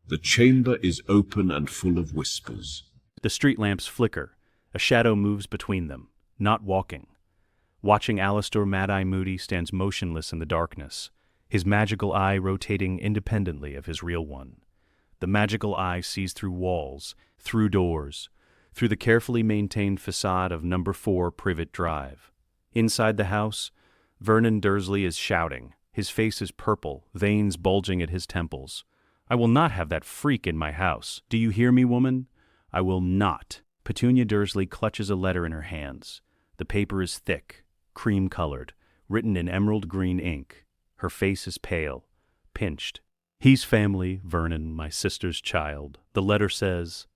The chamber is open and full of whispers. The street lamps flicker. A shadow moves between them, not walking. Watching Alastor Mad-Eye Moody stands motionless in the darkness, his magical eye rotating independently of his real one. The magical eye sees through walls, through doors, through the carefully maintained facade of number 4 Privet Drive. Inside the house, Vernon Dursley is shouting. His face is purple, veins bulging at his temples. "I will not have that freak in my house. Do you hear me, woman? I will not." Petunia Dursley clutches a letter in her hands. The paper is thick, cream-colored, written in emerald green ink. Her face is pale, pinched. "He's family, Vernon, my sister's child." The letter says,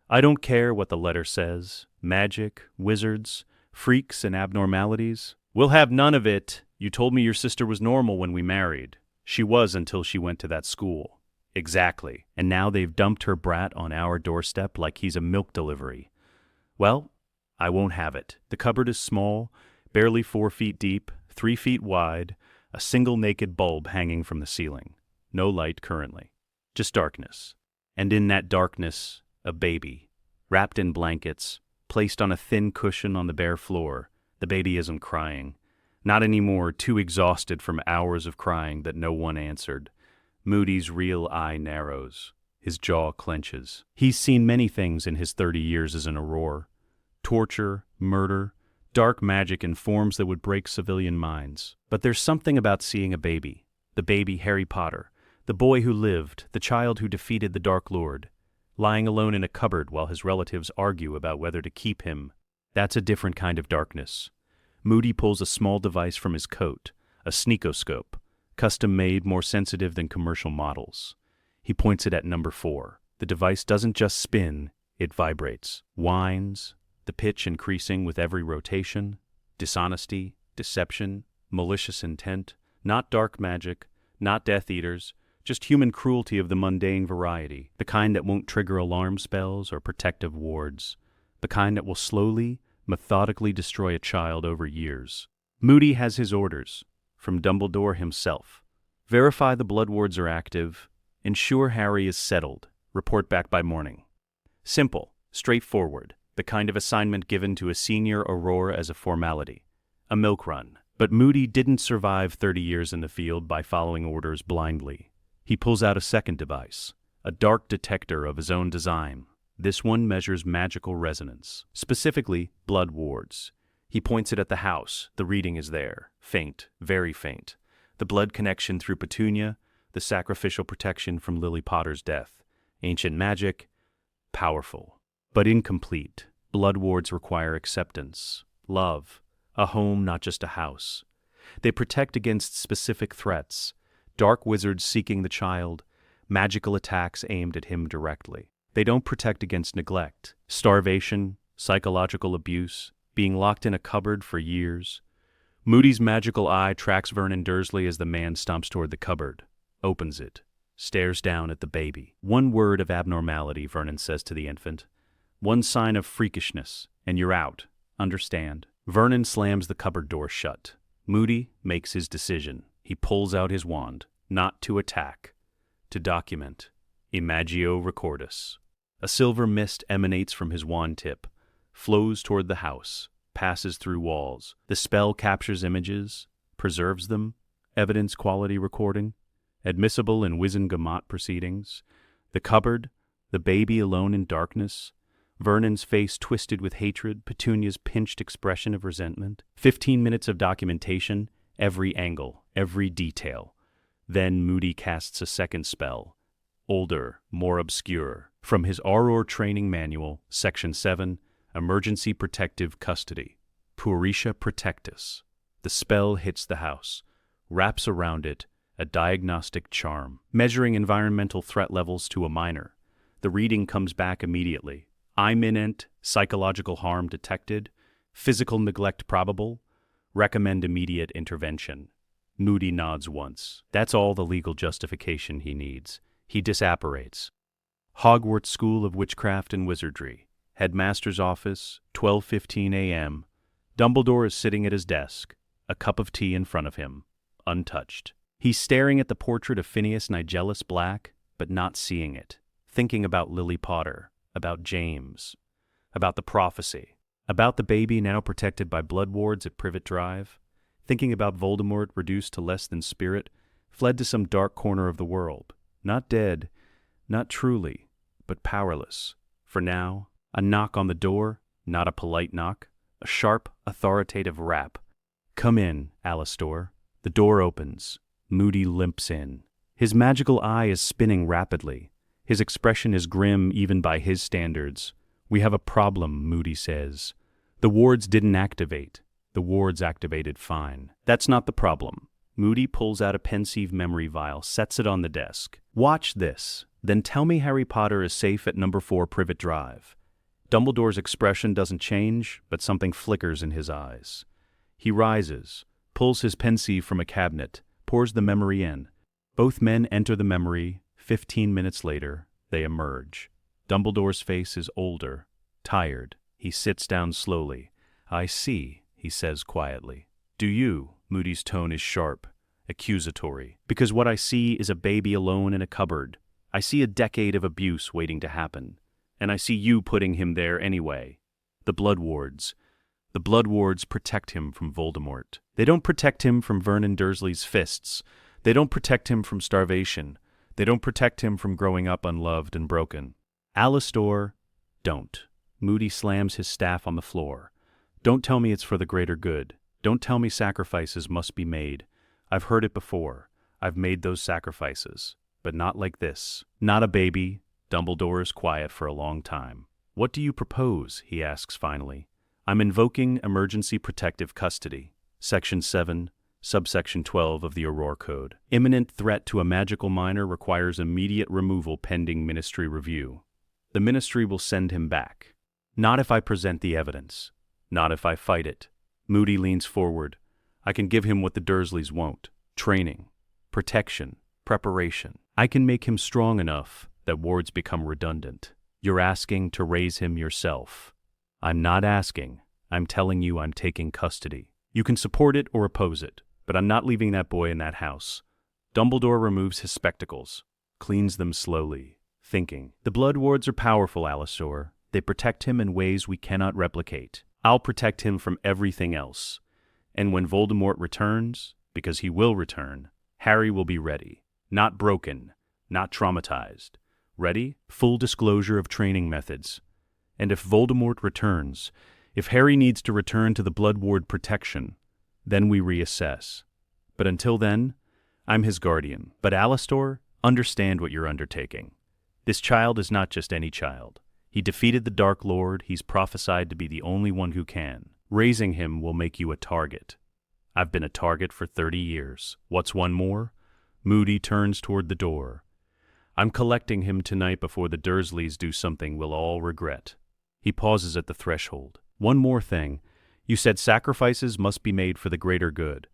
"I don't care what the letter says. Magic, wizards, freaks, and abnormalities. We'll have none of it. You told me your sister was normal when we married. She was until she went to that school." "Exactly. And now they've dumped her brat on our doorstep like he's a milk delivery. Well, I won't have it." The cupboard is small, barely 4 feet deep, 3 feet wide, a single naked bulb hanging from the ceiling. No light currently. Just darkness. And in that darkness, a baby, wrapped in blankets, placed on a thin cushion on the bare floor. The baby isn't crying. Not anymore, too exhausted from hours of crying that no one answered. Moody's real eye narrows. His jaw clenches. He's seen many things in his 30 years as an Auror. Torture, murder, dark magic in forms that would break civilian minds. But there's something about seeing a baby. The baby Harry Potter. The boy who lived, the child who defeated the Dark Lord. Lying alone in a cupboard while his relatives argue about whether to keep him. That's a different kind of darkness. Moody pulls a small device from his coat, a sneakoscope, custom-made, more sensitive than commercial models. He points it at number 4. The device doesn't just spin, it vibrates, whines, the pitch increasing with every rotation. Dishonesty, deception, malicious intent, not dark magic, not Death Eaters, just human cruelty of the mundane variety, the kind that won't trigger alarm spells or protective wards, the kind that will slowly, methodically destroy a child over years. Moody has his orders, from Dumbledore himself. Verify the blood wards are active, ensure Harry is settled, report back by morning. Simple, straightforward, the kind of assignment given to a senior Auror as a formality. A milk run. But Moody didn't survive 30 years in the field by following orders blindly. He pulls out a second device, a dark detector of his own design. This one measures magical resonance, specifically blood wards. He points it at the house. The reading is there, faint, very faint. The blood connection through Petunia, the sacrificial protection from Lily Potter's death. Ancient magic, powerful, but incomplete. Blood wards require acceptance, love, a home, not just a house. They protect against specific threats, dark wizards seeking the child, magical attacks aimed at him directly. They don't protect against neglect, starvation, psychological abuse, being locked in a cupboard for years. Moody's magical eye tracks Vernon Dursley as the man stomps toward the cupboard, opens it, stares down at the baby. One word of abnormality, Vernon says to the infant. One sign of freakishness, and you're out. Understand? Vernon slams the cupboard door shut. Moody makes his decision. He pulls out his wand, not to attack, to document. Imagio Recordis. A silver mist emanates from his wand tip, flows toward the house, passes through walls. The spell captures images, preserves them, evidence quality recording, admissible in Wizengamot proceedings. The cupboard, the baby alone in darkness, Vernon's face twisted with hatred, Petunia's pinched expression of resentment. 15 minutes of documentation, every angle, every detail. Then Moody casts a second spell, older, more obscure. From his Auror Training Manual, Section 7, Emergency Protective Custody. Purisha Protectus. The spell hits the house, wraps around it a diagnostic charm, measuring environmental threat levels to a minor. The reading comes back immediately. Imminent psychological harm detected, physical neglect probable, recommend immediate intervention. Moody nods once. That's all the legal justification he needs. He disapparates. Hogwarts School of Witchcraft and Wizardry. Headmaster's office, 12:15 a.m. Dumbledore is sitting at his desk, a cup of tea in front of him, untouched. He's staring at the portrait of Phineas Nigellus Black, but not seeing it. thinking about Lily Potter, about James, about the prophecy, about the baby now protected by blood wards at Privet Drive, thinking about Voldemort reduced to less than spirit, fled to some dark corner of the world, not dead, not truly, but powerless. For now, a knock on the door, not a polite knock, a sharp, authoritative rap. "Come in, Alastor." The door opens. Moody limps in. His magical eye is spinning rapidly. His expression is grim even by his standards. "We have a problem," Moody says. "The wards didn't activate. The wards activated fine." "That's not the problem." Moody pulls out a pensive memory vial, sets it on the desk. "Watch this. Then tell me Harry Potter is safe at number 4 Privet Drive." Dumbledore's expression doesn't change, but something flickers in his eyes. He rises, pulls his pensieve from a cabinet, pours the memory in. Both men enter the memory. 15 minutes later, they emerge. Dumbledore's face is older, tired. He sits down slowly. "I see," he says quietly. "Do you?" Moody's tone is sharp, accusatory. "Because what I see is a baby alone in a cupboard. I see a decade of abuse waiting to happen. And I see you putting him there anyway. The blood wards. The blood wards protect him from Voldemort. They don't protect him from Vernon Dursley's fists. They don't protect him from starvation. They don't protect him from growing up unloved and broken. Alastor, don't." Moody slams his staff on the floor. "Don't tell me it's for the greater good. Don't tell me sacrifices must be made. I've heard it before. I've made those sacrifices. But not like this. Not a baby." Dumbledore is quiet for a long time. "What do you propose?" he asks finally. "I'm invoking emergency protective custody. Section 7, subsection 12 of the Aurora Code. Imminent threat to a magical minor requires immediate removal pending ministry review. The ministry will send him back. Not if I present the evidence. Not if I fight it." Moody leans forward. "I can give him what the Dursleys won't. Training, protection, preparation. I can make him strong enough that wards become redundant. You're asking to raise him yourself." "I'm not asking. I'm telling you I'm taking custody. You can support it or oppose it, but I'm not leaving that boy in that house." Dumbledore removes his spectacles, cleans them slowly, thinking. "The blood wards are powerful, Alastor. They protect him in ways we cannot replicate. I'll protect him from everything else. And when Voldemort returns, because he will return, Harry will be ready. Not broken, not traumatized. Ready? Full disclosure of training methods. And if Voldemort returns, if Harry needs to return to the blood ward protection, then we reassess. But until then, I'm his guardian. But Alastor, understand what you're undertaking. This child is not just any child. He defeated the Dark Lord. He's prophesied to be the only one who can. Raising him will make you a target. I've been a target for 30 years. What's one more?" Moody turns toward the door. "I'm collecting him tonight before the Dursleys do something we'll all regret." He pauses at the threshold. "One more thing. You said sacrifices must be made for the greater good.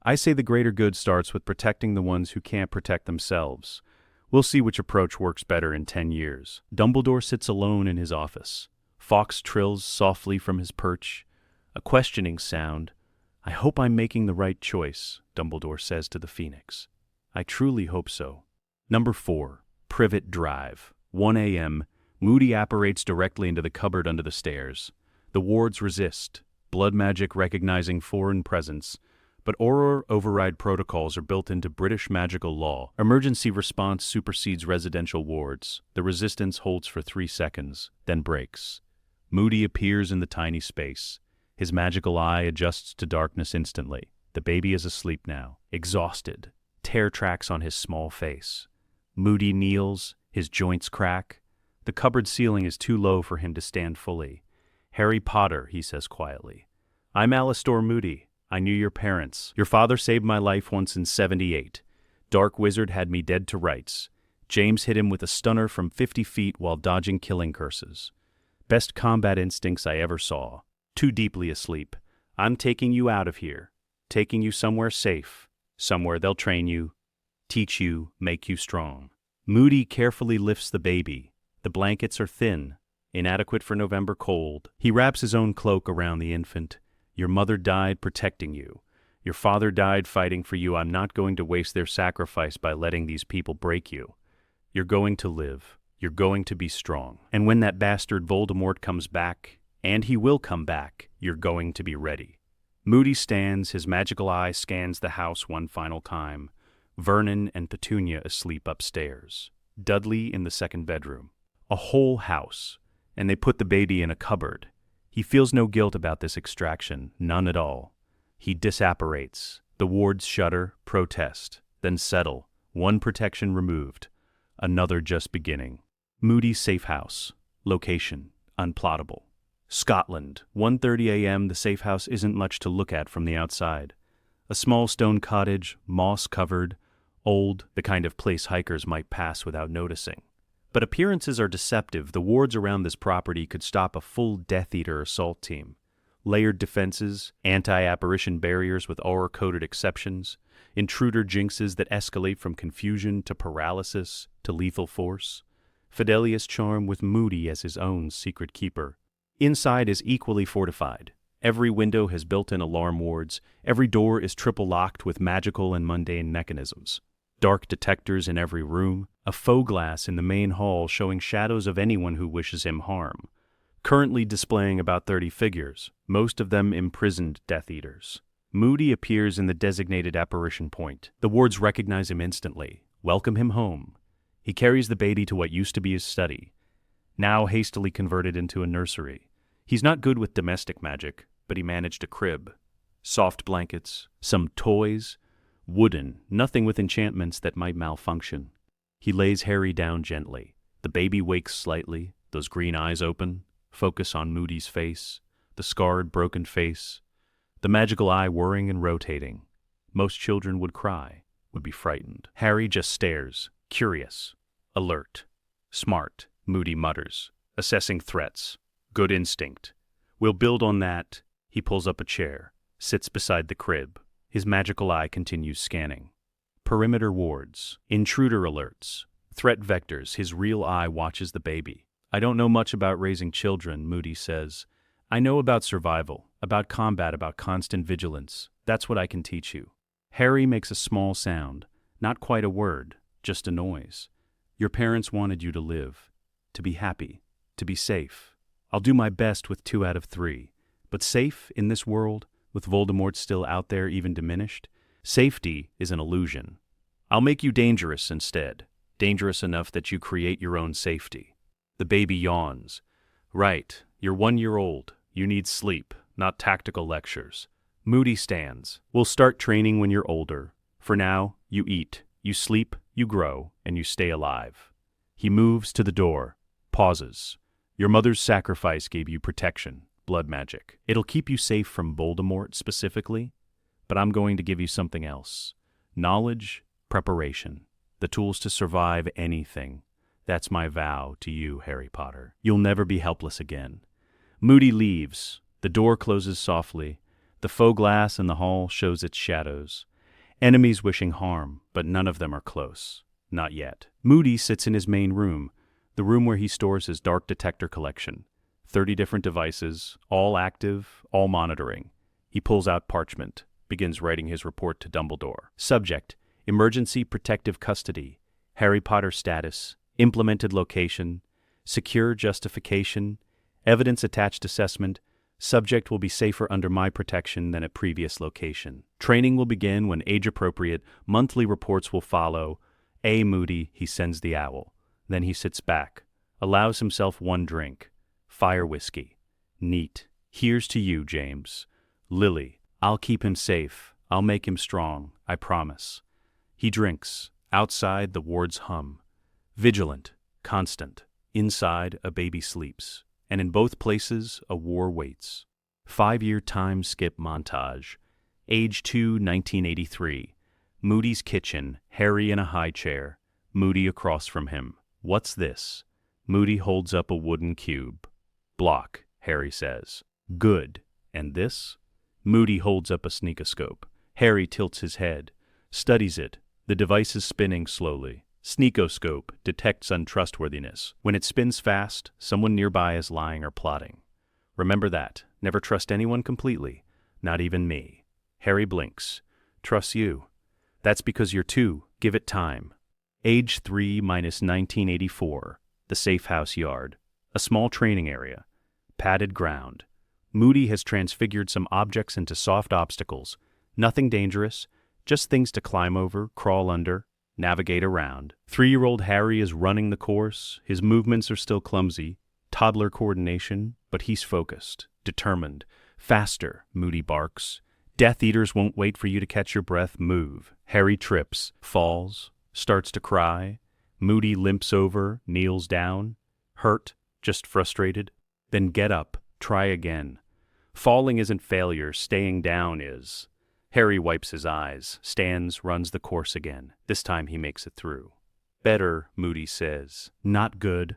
I say the greater good starts with protecting the ones who can't protect themselves. We'll see which approach works better in 10 years. Dumbledore sits alone in his office. Fawkes trills softly from his perch. A questioning sound. "I hope I'm making the right choice," Dumbledore says to the Phoenix. "I truly hope so." Number 4, Privet Drive. 1 a.m. Moody apparates directly into the cupboard under the stairs. The wards resist, blood magic recognizing foreign presence, but Auror override protocols are built into British magical law. Emergency response supersedes residential wards. The resistance holds for 3 seconds, then breaks. Moody appears in the tiny space. His magical eye adjusts to darkness instantly. The baby is asleep now, exhausted, tear tracks on his small face. Moody kneels, his joints crack. The cupboard ceiling is too low for him to stand fully. "Harry Potter," he says quietly. "I'm Alastor Moody. I knew your parents. Your father saved my life once in 78. Dark Wizard had me dead to rights. James hit him with a stunner from 50 feet while dodging killing curses. Best combat instincts I ever saw. Too deeply asleep. I'm taking you out of here. Taking you somewhere safe. Somewhere they'll train you, teach you, make you strong." Moody carefully lifts the baby. The blankets are thin, inadequate for November cold. He wraps his own cloak around the infant. "Your mother died protecting you. Your father died fighting for you. I'm not going to waste their sacrifice by letting these people break you. You're going to live. You're going to be strong. And when that bastard Voldemort comes back, and he will come back, you're going to be ready. Moody stands, his magical eye scans the house one final time. Vernon and Petunia asleep upstairs. Dudley in the second bedroom. A whole house, and they put the baby in a cupboard. He feels no guilt about this extraction, none at all. He disapparates. The wards shudder, protest, then settle. One protection removed, another just beginning. Moody's safe house. Location, unplottable. Scotland, 1:30 a.m. The safe house isn't much to look at from the outside. A small stone cottage, moss-covered, old, the kind of place hikers might pass without noticing. But appearances are deceptive. The wards around this property could stop a full Death Eater assault team. Layered defenses, anti-apparition barriers with aura-coded exceptions, intruder jinxes that escalate from confusion to paralysis to lethal force. Fidelius charm with Moody as his own secret keeper. Inside is equally fortified. Every window has built-in alarm wards. Every door is triple-locked with magical and mundane mechanisms. Dark detectors in every room, a faux glass in the main hall showing shadows of anyone who wishes him harm. Currently displaying about 30 figures, most of them imprisoned Death Eaters. Moody appears in the designated apparition point. The wards recognize him instantly, welcome him home. He carries the baby to what used to be his study, now hastily converted into a nursery. He's not good with domestic magic, but he managed a crib. Soft blankets, some toys, wooden, nothing with enchantments that might malfunction. He lays Harry down gently. The baby wakes slightly, those green eyes open, focus on Moody's face, the scarred, broken face, the magical eye whirring and rotating. Most children would cry, would be frightened. Harry just stares, curious, alert, smart, Moody mutters, assessing threats. Good instinct. We'll build on that. He pulls up a chair, sits beside the crib. His magical eye continues scanning. Perimeter wards, intruder alerts, threat vectors. His real eye watches the baby. I don't know much about raising children, Moody says. I know about survival, about combat, about constant vigilance. That's what I can teach you. Harry makes a small sound, not quite a word, just a noise. Your parents wanted you to live, to be happy, to be safe. I'll do my best with 2 out of 3. But safe in this world, with Voldemort still out there even diminished, safety is an illusion. I'll make you dangerous instead, dangerous enough that you create your own safety. The baby yawns. Right, you're 1 year old. You need sleep, not tactical lectures. Moody stands. We'll start training when you're older. For now, you eat, you sleep, you grow, and you stay alive. He moves to the door, pauses. Your mother's sacrifice gave you protection, blood magic. It'll keep you safe from Voldemort specifically, but I'm going to give you something else. Knowledge, preparation, the tools to survive anything. That's my vow to you, Harry Potter. You'll never be helpless again. Moody leaves. The door closes softly. The faux glass in the hall shows its shadows. Enemies wishing harm, but none of them are close. Not yet. Moody sits in his main room, the room where he stores his dark detector collection. 30 different devices, all active, all monitoring. He pulls out parchment, begins writing his report to Dumbledore. Subject: Emergency Protective Custody. Harry Potter status. Implemented location. Secure justification. Evidence attached assessment. Subject will be safer under my protection than at previous location. Training will begin when age-appropriate. Monthly reports will follow. A. Moody, he sends the owl. Then he sits back, allows himself 1 drink. Fire whiskey. Neat. Here's to you, James. Lily, I'll keep him safe. I'll make him strong, I promise. He drinks. Outside, the wards hum. Vigilant, constant. Inside, a baby sleeps. And in both places, a war waits. 5-year time skip montage. Age 2, 1983. Moody's kitchen, Harry in a high chair. Moody across from him. What's this? Moody holds up a wooden cube. Block, Harry says. Good. And this? Moody holds up a sneakoscope. Harry tilts his head, studies it. The device is spinning slowly. Sneakoscope detects untrustworthiness. When it spins fast, someone nearby is lying or plotting. Remember that. Never trust anyone completely, not even me. Harry blinks. Trust you. That's because you're 2. Give it time. Age 3 minus 1984. the safe house yard, a small training area, padded ground. Moody has transfigured some objects into soft obstacles. Nothing dangerous, just things to climb over, crawl under, navigate around. 3-year-old Harry is running the course. His movements are still clumsy, toddler coordination, but he's focused, determined. Faster, Moody barks. Death Eaters won't wait for you to catch your breath. Move. Harry trips, falls, starts to cry. Moody limps over, kneels down. Hurt, just frustrated. Then get up, try again. Falling isn't failure, staying down is. Harry wipes his eyes, stands, runs the course again. This time he makes it through. Better, Moody says. Not good,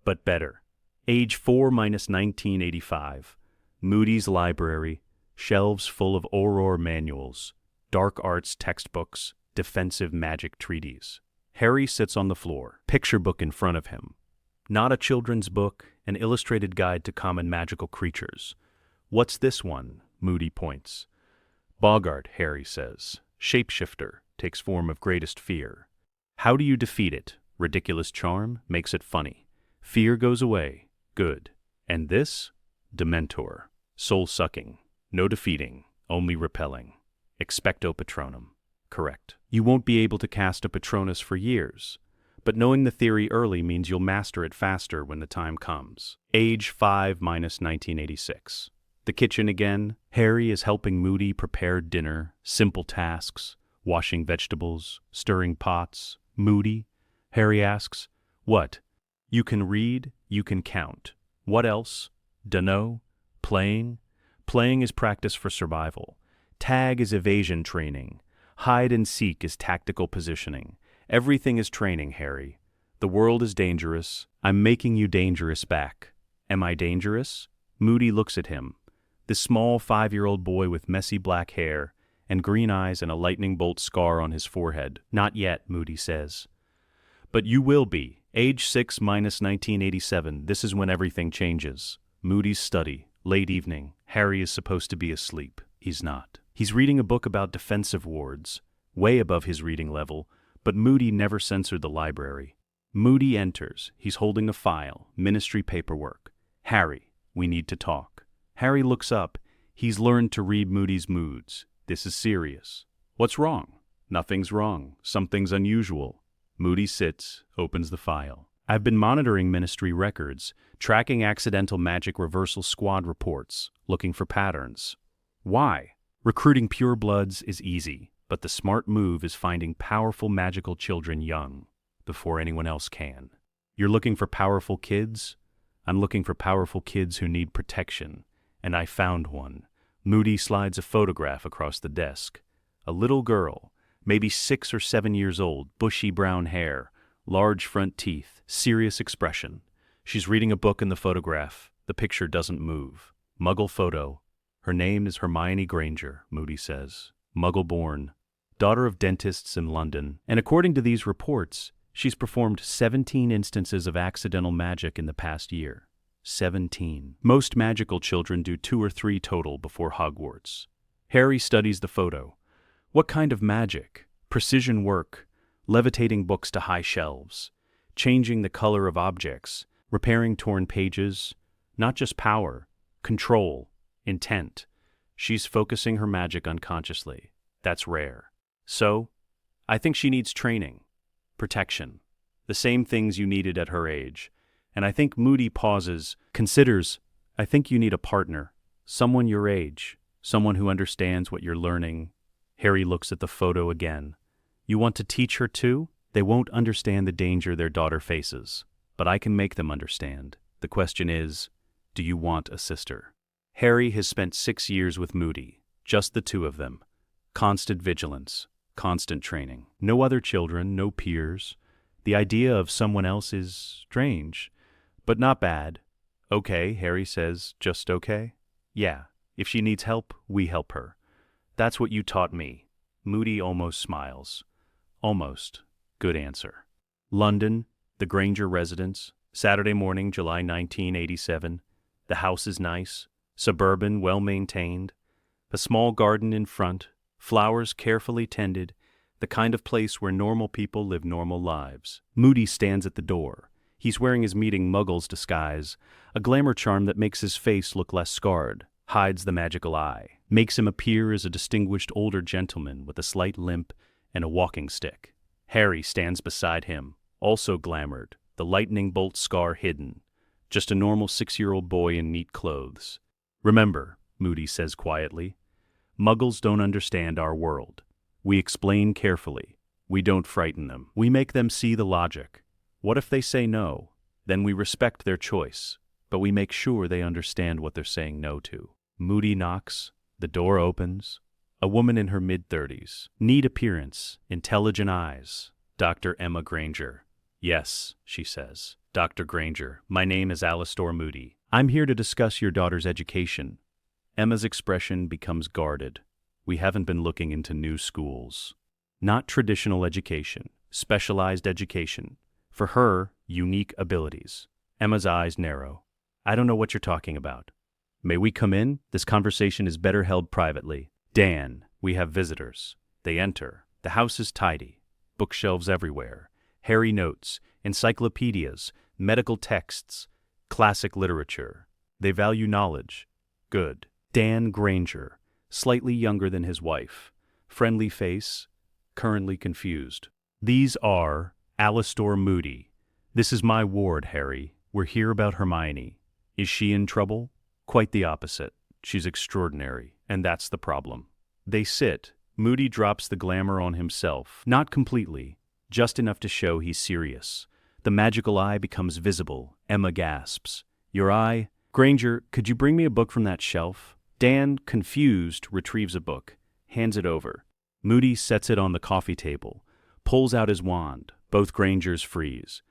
but better. Age 4 minus 1985. Moody's library, shelves full of Auror manuals, dark arts textbooks, defensive magic treaties. Harry sits on the floor, picture book in front of him. Not a children's book, an illustrated guide to common magical creatures. What's this one? Moody points. Boggart, Harry says. Shapeshifter, takes form of greatest fear. How do you defeat it? Ridiculous charm, makes it funny. Fear goes away, good. And this? Dementor, soul-sucking. No defeating, only repelling. Expecto Patronum. Correct. You won't be able to cast a Patronus for years, but knowing the theory early means you'll master it faster when the time comes. Age 5 minus 1986. The kitchen again. Harry is helping Moody prepare dinner, simple tasks, washing vegetables, stirring pots. Moody? Harry asks. What? You can read, you can count. What else? Dunno. Playing? Playing is practice for survival. Tag is evasion training. Hide and seek is tactical positioning. Everything is training, Harry. The world is dangerous. I'm making you dangerous back. Am I dangerous? Moody looks at him. This small 5-year-old boy with messy black hair and green eyes and a lightning bolt scar on his forehead. Not yet, Moody says. But you will be. Age 6 minus 1987. This is when everything changes. Moody's study. Late evening. Harry is supposed to be asleep. He's not. He's reading a book about defensive wards, way above his reading level, but Moody never censored the library. Moody enters. He's holding a file, ministry paperwork. Harry, we need to talk. Harry looks up. He's learned to read Moody's moods. This is serious. What's wrong? Nothing's wrong. Something's unusual. Moody sits, opens the file. I've been monitoring ministry records, tracking accidental magic reversal squad reports, looking for patterns. Why? Recruiting purebloods is easy, but the smart move is finding powerful magical children young, before anyone else can. You're looking for powerful kids? I'm looking for powerful kids who need protection, and I found one. Moody slides a photograph across the desk. A little girl, maybe 6 or 7 years old, bushy brown hair, large front teeth, serious expression. She's reading a book in the photograph. The picture doesn't move. Muggle photo. Her name is Hermione Granger, Moody says. Muggle-born, daughter of dentists in London. And according to these reports, she's performed 17 instances of accidental magic in the past year. 17. Most magical children do 2 or 3 total before Hogwarts. Harry studies the photo. What kind of magic? Precision work, levitating books to high shelves, changing the color of objects, repairing torn pages. Not just power, control, intent. She's focusing her magic unconsciously. That's rare. So, I think she needs training, protection, the same things you needed at her age. And I think Moody pauses, considers, I think you need a partner, someone your age, someone who understands what you're learning. Harry looks at the photo again. You want to teach her too? They won't understand the danger their daughter faces, but I can make them understand. The question is, do you want a sister? Harry has spent 6 years with Moody, just the two of them. Constant vigilance, constant training. No other children, no peers. The idea of someone else is strange, but not bad. Okay, Harry says, just okay? Yeah, if she needs help, we help her. That's what you taught me. Moody almost smiles. Almost. Good answer. London, the Granger residence, Saturday morning, July 1987. The house is nice, suburban, well-maintained. A small garden in front, flowers carefully tended, the kind of place where normal people live normal lives. Moody stands at the door. He's wearing his meeting muggle's disguise, a glamour charm that makes his face look less scarred, hides the magical eye, makes him appear as a distinguished older gentleman with a slight limp and a walking stick. Harry stands beside him, also glamoured, the lightning bolt scar hidden, just a normal 6-year-old boy in neat clothes. Remember, Moody says quietly, Muggles don't understand our world. We explain carefully. We don't frighten them. We make them see the logic. What if they say no? Then we respect their choice, but we make sure they understand what they're saying no to. Moody knocks. The door opens. A woman in her mid-30s. Neat appearance, intelligent eyes. Dr. Emma Granger. Yes, she says. Dr. Granger, my name is Alastor Moody. I'm here to discuss your daughter's education. Emma's expression becomes guarded. We haven't been looking into new schools. Not traditional education, specialized education. For her, unique abilities. Emma's eyes narrow. I don't know what you're talking about. May we come in? This conversation is better held privately. Dan, we have visitors. They enter. The house is tidy. Bookshelves everywhere. Harry notes, encyclopedias, medical texts, classic literature. They value knowledge. Good. Dan Granger, slightly younger than his wife. Friendly face, currently confused. These are Alastor Moody. This is my ward, Harry. We're here about Hermione. Is she in trouble? Quite the opposite. She's extraordinary, and that's the problem. They sit. Moody drops the glamour on himself, not completely, just enough to show he's serious. The magical eye becomes visible. Emma gasps. Your eye? Granger, could you bring me a book from that shelf? Dan, confused, retrieves a book, hands it over. Moody sets it on the coffee table, pulls out his wand. Both Grangers freeze.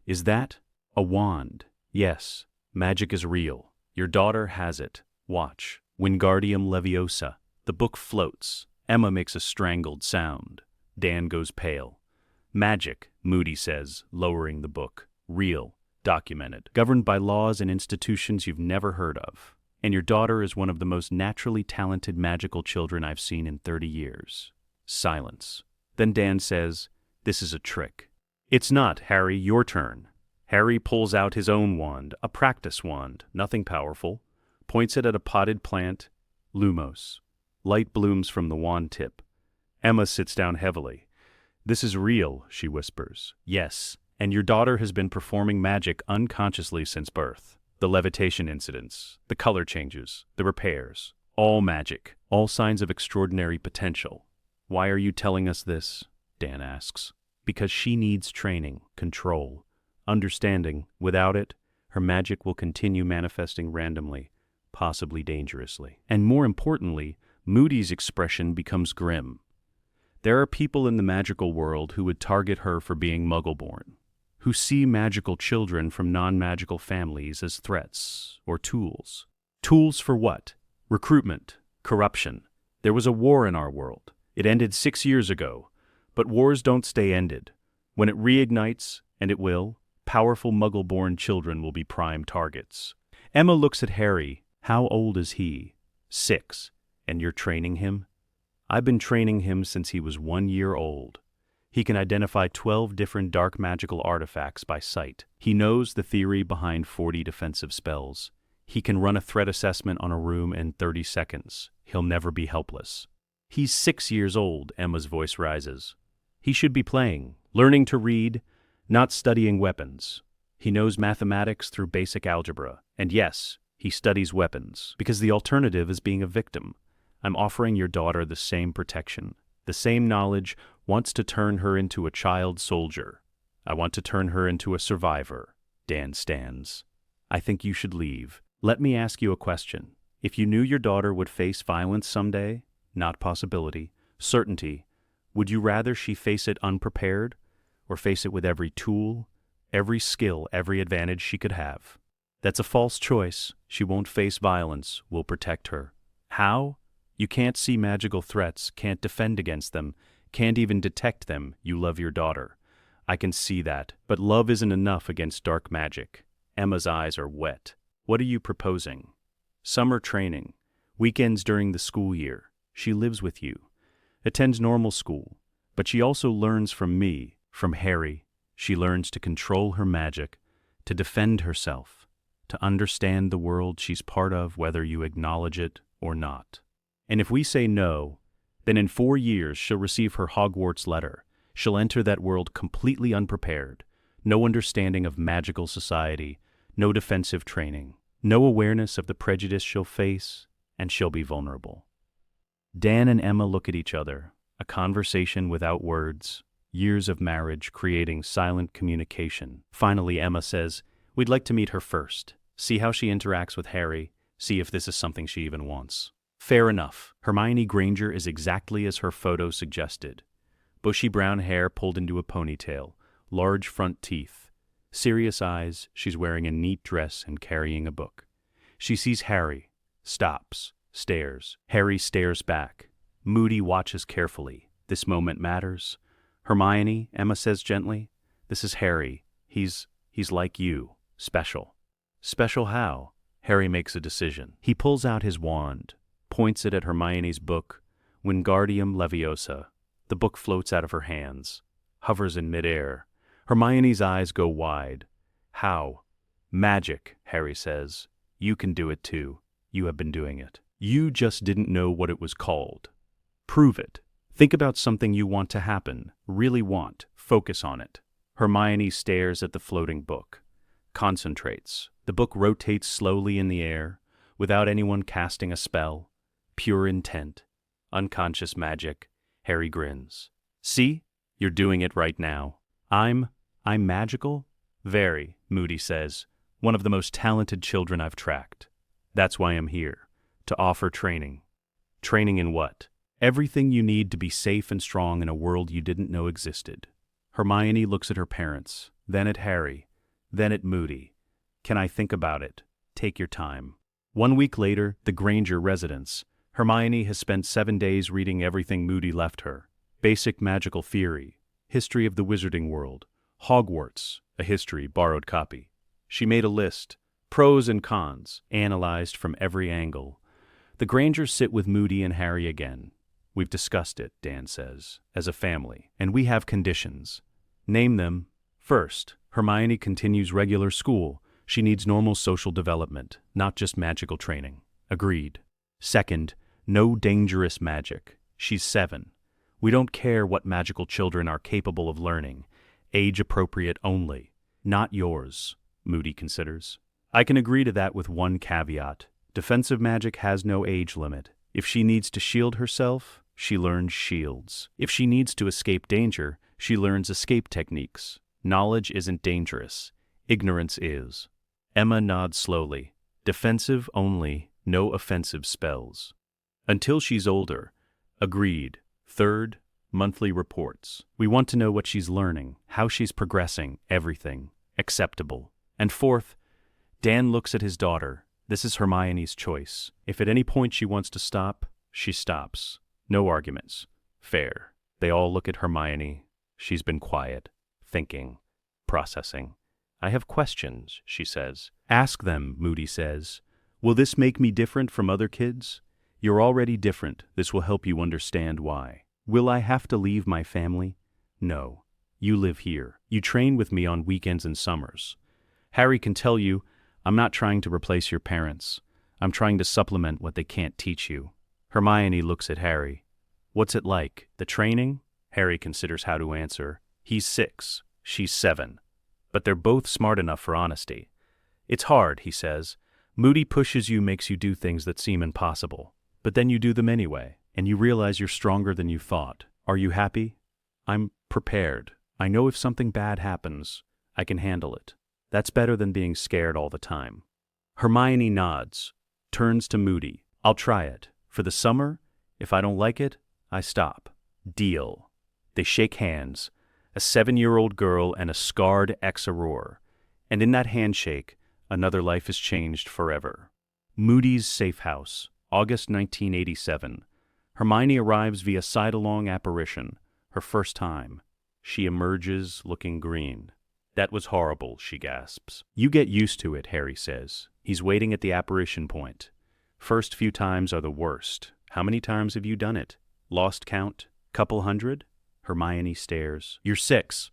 Is that a wand? Yes. Magic is real. Your daughter has it. Watch. Wingardium Leviosa. The book floats. Emma makes a strangled sound. Dan goes pale. Magic, Moody says, lowering the book. Real. Documented. Governed by laws and institutions you've never heard of. And your daughter is one of the most naturally talented magical children I've seen in 30 years. Silence. Then Dan says, this is a trick. It's not, Harry, your turn. Harry pulls out his own wand, a practice wand, nothing powerful, points it at a potted plant, Lumos. Light blooms from the wand tip. Emma sits down heavily. This is real, she whispers. Yes, and your daughter has been performing magic unconsciously since birth. The levitation incidents, the color changes, the repairs, all magic, all signs of extraordinary potential. Why are you telling us this? Dan asks. Because she needs training, control, understanding. Without it, her magic will continue manifesting randomly, possibly dangerously. And more importantly, Moody's expression becomes grim. There are people in the magical world who would target her for being Muggle-born, who see magical children from non-magical families as threats or tools. Tools for what? Recruitment, corruption. There was a war in our world. It ended 6 years ago. But wars don't stay ended. When it reignites, and it will, powerful Muggle-born children will be prime targets. Emma looks at Harry. How old is he? 6. And you're training him? I've been training him since he was 1 year old. He can identify 12 different dark magical artifacts by sight. He knows the theory behind 40 defensive spells. He can run a threat assessment on a room in 30 seconds. He'll never be helpless. He's 6 years old, Emma's voice rises. He should be playing, learning to read, not studying weapons. He knows mathematics through basic algebra. And yes, he studies weapons, because the alternative is being a victim. I'm offering your daughter the same protection. The same knowledge wants to turn her into a child soldier. I want to turn her into a survivor. Dan stands. I think you should leave. Let me ask you a question. If you knew your daughter would face violence someday, not possibility, certainty, would you rather she face it unprepared, or face it with every tool, every skill, every advantage she could have? That's a false choice. She won't face violence. We'll protect her. How? You can't see magical threats, can't defend against them, can't even detect them. You love your daughter. I can see that, but love isn't enough against dark magic. Emma's eyes are wet. What are you proposing? Summer training, weekends during the school year. She lives with you. Attends normal school, but she also learns from me, from Harry. She learns to control her magic, to defend herself, to understand the world she's part of whether you acknowledge it or not. And if we say no, then in 4 years she'll receive her Hogwarts letter. She'll enter that world completely unprepared, no understanding of magical society, no defensive training, no awareness of the prejudice she'll face, and she'll be vulnerable. Dan and Emma look at each other, a conversation without words, years of marriage creating silent communication. Finally, Emma says, "We'd like to meet her first, see how she interacts with Harry, see if this is something she even wants." Fair enough. Hermione Granger is exactly as her photo suggested. Bushy brown hair pulled into a ponytail, large front teeth, serious eyes. She's wearing a neat dress and carrying a book. She sees Harry, stops, stares. Harry stares back. Moody watches carefully. This moment matters. "Hermione," Emma says gently, "this is Harry. He's like you. Special." "Special how?" Harry makes a decision. He pulls out his wand, points it at Hermione's book, Wingardium Leviosa. The book floats out of her hands, hovers in midair. Hermione's eyes go wide. "How?" "Magic," Harry says. "You can do it too. You have been doing it. You just didn't know what it was called. Prove it. Think about something you want to happen, really want. Focus on it." Hermione stares at the floating book, concentrates. The book rotates slowly in the air, without anyone casting a spell. Pure intent, unconscious magic. Harry grins. "See? You're doing it right now." I'm magical?" "Very," Moody says. "One of the most talented children I've tracked. That's why I'm here, to offer training." "Training in what?" "Everything you need to be safe and strong in a world you didn't know existed." Hermione looks at her parents, then at Harry, then at Moody. "Can I think about it?" "Take your time." 1 week later, the Granger residence. Hermione has spent 7 days reading everything Moody left her. Basic magical theory, history of the wizarding world, Hogwarts, a history borrowed copy. She made a list, pros and cons, analyzed from every angle. The Grangers sit with Moody and Harry again. "We've discussed it," Dan says, "as a family, and we have conditions." "Name them." "First, Hermione continues regular school. She needs normal social development, not just magical training." "Agreed." "Second, no dangerous magic. She's 7. We don't care what magical children are capable of learning. Age appropriate only." "Not yours," Moody considers. "I can agree to that with one caveat. Defensive magic has no age limit. If she needs to shield herself, she learns shields. If she needs to escape danger, she learns escape techniques. Knowledge isn't dangerous. Ignorance is." Emma nods slowly. "Defensive only, no offensive spells." "Until she's older." "Agreed." Third, monthly reports. We want to know what she's learning, how she's progressing, everything. Acceptable. And fourth, Dan looks at his daughter. This is Hermione's choice. If at any point she wants to stop, she stops. No arguments. Fair. They all look at Hermione. She's been quiet, thinking, processing. "I have questions," she says. "Ask them," Moody says. "Will this make me different from other kids?" "You're already different. This will help you understand why." "Will I have to leave my family?" "No. You live here. You train with me on weekends and summers. Harry can tell you, I'm not trying to replace your parents. I'm trying to supplement what they can't teach you." Hermione looks at Harry. "What's it like? The training?" Harry considers how to answer. He's 6. She's 7. But they're both smart enough for honesty. "It's hard," he says. "Moody pushes you, makes you do things that seem impossible. But then you do them anyway, and you realize you're stronger than you thought. Are you happy?" "I'm prepared. I know if something bad happens, I can handle it. That's better than being scared all the time." Hermione nods, turns to Moody. "I'll try it. For the summer, if I don't like it, I stop." "Deal." They shake hands, a 7-year-old girl and a scarred ex-Auror. And in that handshake, another life is changed forever. Moody's safe house, August 1987. Hermione arrives via side-along apparition, her first time. She emerges looking green. "That was horrible," she gasps. "You get used to it," Harry says. He's waiting at the apparition point. "First few times are the worst. How many times have you done it? Lost count? Couple hundred?" Hermione stares. "You're 6.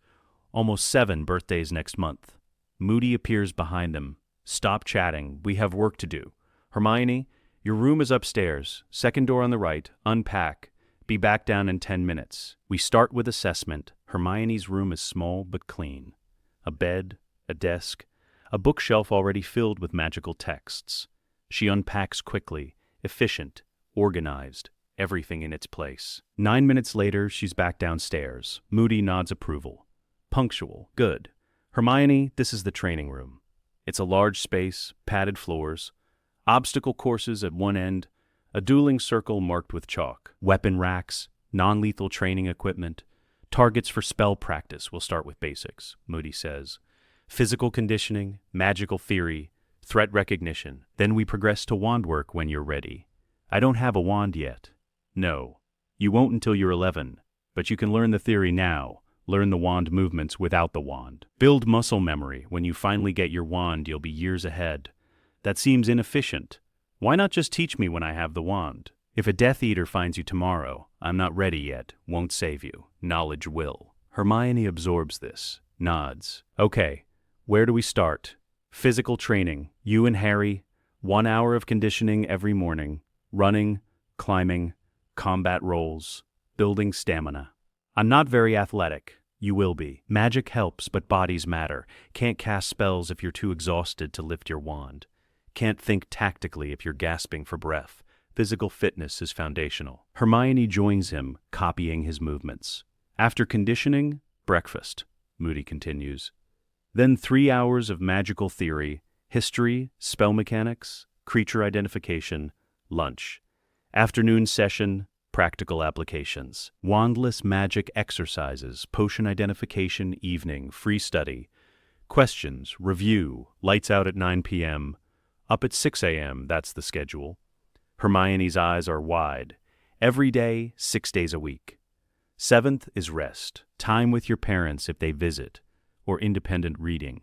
Almost 7 birthdays next month." Moody appears behind them. Stop chatting. We have work to do. Hermione, your room is upstairs. Second door on the right. Unpack. Be back down in 10 minutes. We start with assessment. Hermione's room is small but clean. A bed, a desk, a bookshelf already filled with magical texts. She unpacks quickly, efficient, organized, everything in its place. 9 minutes later, she's back downstairs. Moody nods approval. Punctual. Good. Hermione, this is the training room. It's a large space, padded floors, obstacle courses at one end, a dueling circle marked with chalk, weapon racks, non-lethal training equipment, targets for spell practice. We'll start with basics, Moody says. Physical conditioning, magical theory, threat recognition. Then we progress to wand work when you're ready. I don't have a wand yet. No, you won't until you're 11, but you can learn the theory now. Learn the wand movements without the wand. Build muscle memory. When you finally get your wand, you'll be years ahead. That seems inefficient. Why not just teach me when I have the wand? If a Death Eater finds you tomorrow, I'm not ready yet, won't save you. Knowledge will. Hermione absorbs this, nods. Okay, where do we start? Physical training. You and Harry, 1 hour of conditioning every morning. Running, climbing, combat rolls, building stamina. I'm not very athletic. You will be. Magic helps, but bodies matter. Can't cast spells if you're too exhausted to lift your wand. Can't think tactically if you're gasping for breath. Physical fitness is foundational. Hermione joins him, copying his movements. After conditioning, breakfast, Moody continues. Then 3 hours of magical theory, history, spell mechanics, creature identification, lunch. Afternoon session, practical applications. Wandless magic exercises, potion identification, evening, free study. Questions, review, lights out at 9 p.m., up at 6 a.m., that's the schedule. Hermione's eyes are wide. Every day, 6 days a week. 7th is rest, time with your parents if they visit, or independent reading.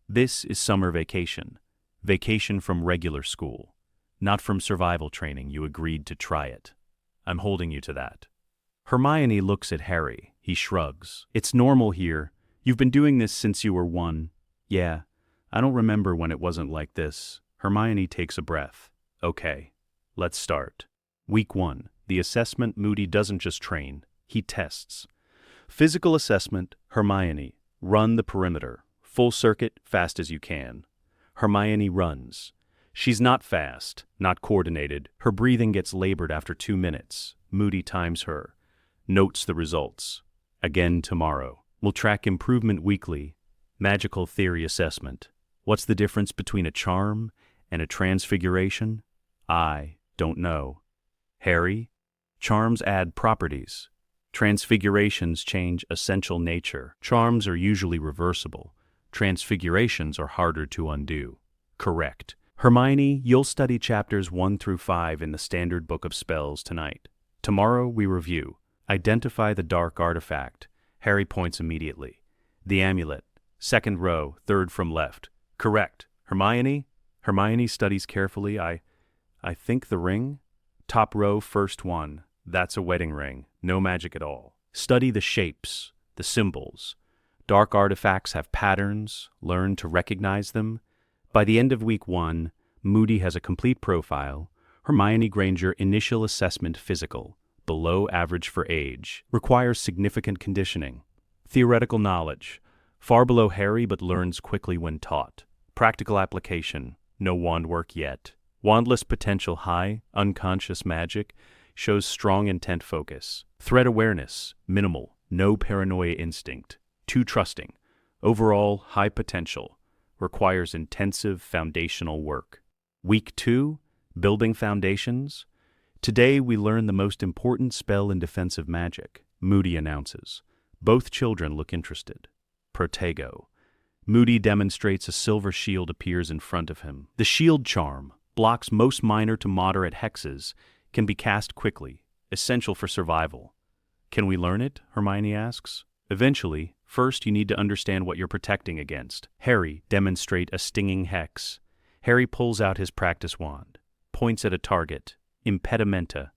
This is summer vacation. Vacation from regular school. Not from survival training. You agreed to try it. I'm holding you to that. Hermione looks at Harry. He shrugs. It's normal here. You've been doing this since you were 1. Yeah, I don't remember when it wasn't like this. Hermione takes a breath. Okay, let's start. Week 1. The assessment. Moody doesn't just train. He tests. Physical assessment. Hermione. Run the perimeter. Full circuit, fast as you can. Hermione runs. She's not fast, not coordinated. Her breathing gets labored after 2 minutes. Moody times her. Notes the results. Again tomorrow. We'll track improvement weekly. Magical theory assessment. What's the difference between a charm and a transfiguration? I don't know. Harry? Charms add properties. Transfigurations change essential nature. Charms are usually reversible. Transfigurations are harder to undo. Correct. Hermione, you'll study chapters 1 through 5 in the Standard Book of Spells tonight. Tomorrow we review. Identify the dark artifact. Harry points immediately. The amulet. 2nd row, 3rd from left. Correct. Hermione? Hermione studies carefully. I think the ring? Top row, first one. That's a wedding ring. No magic at all. Study the shapes, the symbols. Dark artifacts have patterns. Learn to recognize them. By the end of week 1, Moody has a complete profile. Hermione Granger initial assessment physical, below average for age, requires significant conditioning. Theoretical knowledge, far below Harry but learns quickly when taught. Practical application, no wand work yet. Wandless potential high, unconscious magic, shows strong intent focus. Threat awareness, minimal, no paranoia instinct. Too trusting. Overall, high potential. Requires intensive foundational work. Week 2, building foundations. Today we learn the most important spell in defensive magic, Moody announces. Both children look interested. Protego. Moody demonstrates a silver shield appears in front of him. The shield charm blocks most minor to moderate hexes, can be cast quickly, essential for survival. Can we learn it? Hermione asks. Eventually. First, you need to understand what you're protecting against. Harry, demonstrate a stinging hex. Harry pulls out his practice wand, points at a target. Impedimenta.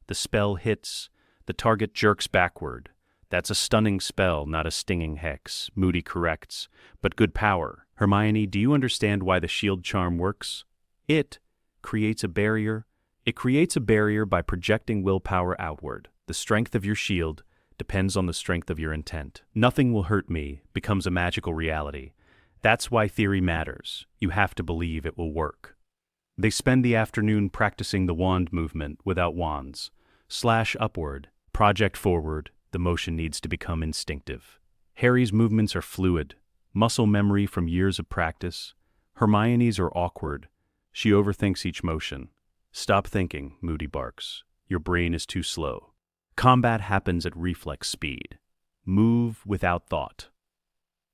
The spell hits. The target jerks backward. That's a stunning spell, not a stinging hex. Moody corrects. But good power. Hermione, do you understand why the shield charm works? It creates a barrier. It creates a barrier by projecting willpower outward. The strength of your shield depends on the strength of your intent. Nothing will hurt me becomes a magical reality. That's why theory matters. You have to believe it will work. They spend the afternoon practicing the wand movement without wands. Slash upward, project forward, the motion needs to become instinctive. Harry's movements are fluid, muscle memory from years of practice. Hermione's are awkward. She overthinks each motion. Stop thinking, Moody barks. Your brain is too slow. Combat happens at reflex speed. Move without thought.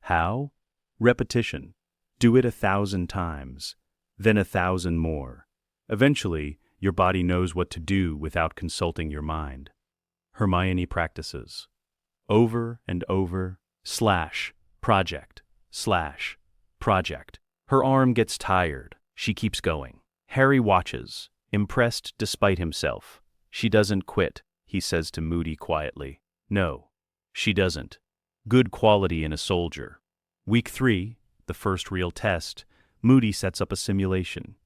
How? Repetition. Do it 1,000 times, then 1,000 more. Eventually, your body knows what to do without consulting your mind. Hermione practices. Over and over, slash, project, slash, project. Her arm gets tired. She keeps going. Harry watches, impressed despite himself. She doesn't quit, he says to Moody quietly. No, she doesn't. Good quality in a soldier. Week 3, the first real test, Moody sets up a simulation.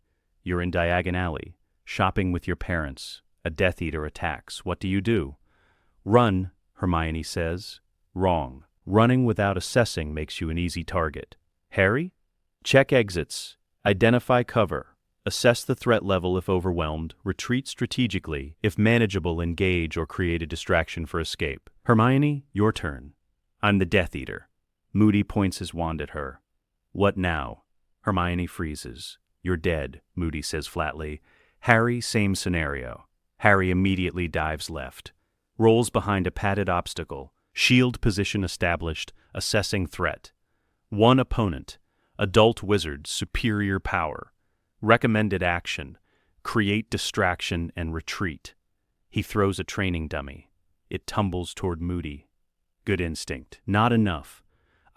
You're in Diagon Alley, shopping with your parents. A Death Eater attacks. What do? Run, Hermione says. Wrong. Running without assessing makes you an easy target. Harry? Check exits. Identify cover. Assess the threat level if overwhelmed. Retreat strategically. If manageable, engage or create a distraction for escape. Hermione, your turn. I'm the Death Eater. Moody points his wand at her. What now? Hermione freezes. You're dead, Moody says flatly. Harry, same scenario. Harry immediately dives left. Rolls behind a padded obstacle. Shield position established. Assessing threat. One opponent. Adult wizard, superior power. Recommended action. Create distraction and retreat. He throws a training dummy. It tumbles toward Moody. Good instinct. Not enough.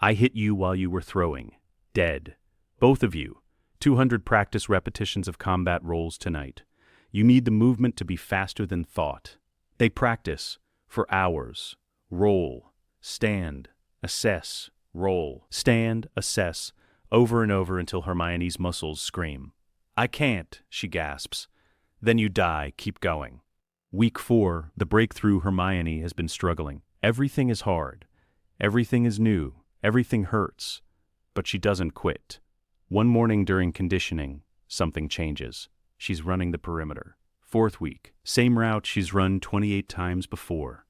I hit you while you were throwing. Dead. Both of you. 200 practice repetitions of combat rolls tonight. You need the movement to be faster than thought. They practice for hours. Roll. Stand. Assess. Roll. Stand. Assess. Over and over until Hermione's muscles scream. I can't, she gasps. Then you die. Keep going. Week 4, the breakthrough. Hermione has been struggling. Everything is hard. Everything is new. Everything hurts. But she doesn't quit. One morning during conditioning, something changes. She's running the perimeter. 4th week. Same route she's run 28 times before.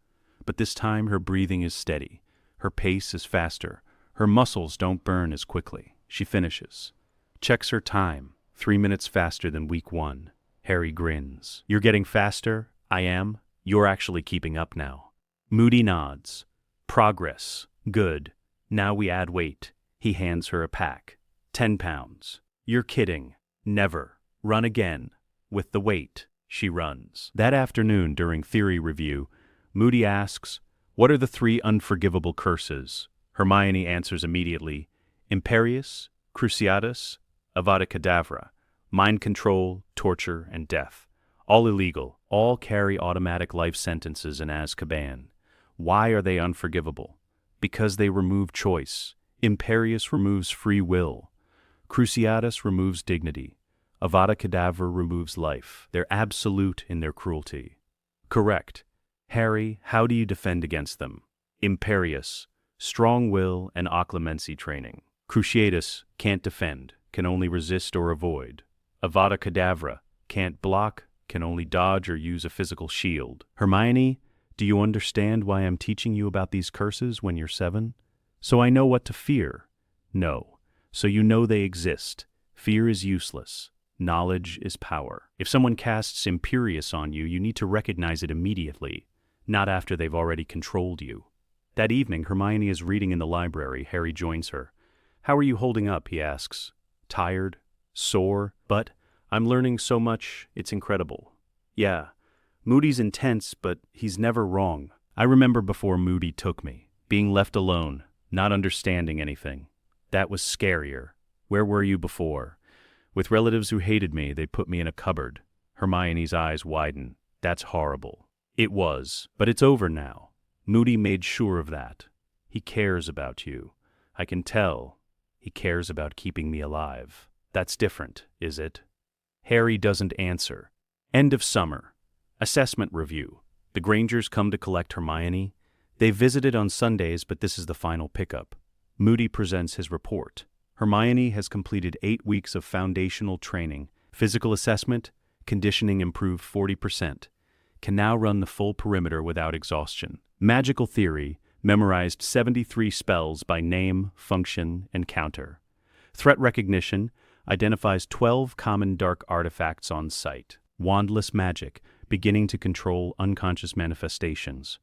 But this time her breathing is steady. Her pace is faster. Her muscles don't burn as quickly. She finishes. Checks her time. 3 minutes faster than week 1. Harry grins. You're getting faster? I am. You're actually keeping up now. Moody nods. Progress. Good. Now we add weight. He hands her a pack. 10 pounds. You're kidding. Never. Run again. With the weight. She runs. That afternoon during theory review, Moody asks, what are the 3 unforgivable curses? Hermione answers immediately, Imperius, Cruciatus, Avada Kedavra, mind control, torture, and death. All illegal. All carry automatic life sentences in Azkaban. Why are they unforgivable? Because they remove choice. Imperius removes free will. Cruciatus removes dignity. Avada Kedavra removes life. They're absolute in their cruelty. Correct. Harry, how do you defend against them? Imperius, strong will and occlumency training. Cruciatus, can't defend, can only resist or avoid. Avada Kedavra, can't block, can only dodge or use a physical shield. Hermione, do you understand why I'm teaching you about these curses when you're 7? So I know what to fear. No. So you know they exist. Fear is useless. Knowledge is power. If someone casts Imperius on you, you need to recognize it immediately, not after they've already controlled you. That evening, Hermione is reading in the library. Harry joins her. How are you holding up, he asks. Tired? Sore? But I'm learning so much, it's incredible. Yeah, Moody's intense, but he's never wrong. I remember before Moody took me, being left alone, not understanding anything. That was scarier. Where were you before? With relatives who hated me, they put me in a cupboard. Hermione's eyes widen. That's horrible. It was, but it's over now. Moody made sure of that. He cares about you. I can tell. He cares about keeping me alive. That's different, is it? Harry doesn't answer. End of summer. Assessment review. The Grangers come to collect Hermione. They visited on Sundays, but this is the final pickup. Moody presents his report. Hermione has completed 8 weeks of foundational training. Physical assessment, conditioning improved 40%. Can now run the full perimeter without exhaustion. Magical theory, memorized 73 spells by name, function, and counter. Threat recognition, identifies 12 common dark artifacts on site. Wandless magic, beginning to control unconscious manifestations.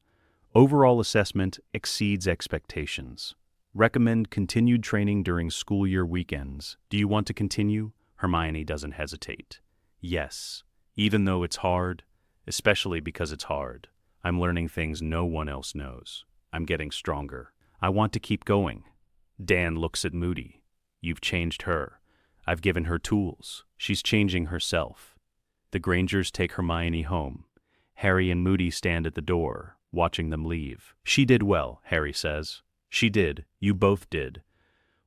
Overall assessment exceeds expectations. Recommend continued training during school year weekends. Do you want to continue? Hermione doesn't hesitate. Yes, even though it's hard, especially because it's hard. I'm learning things no one else knows. I'm getting stronger. I want to keep going. Dan looks at Moody. You've changed her. I've given her tools. She's changing herself. The Grangers take Hermione home. Harry and Moody stand at the door, watching them leave. She did well, Harry says. She did. You both did.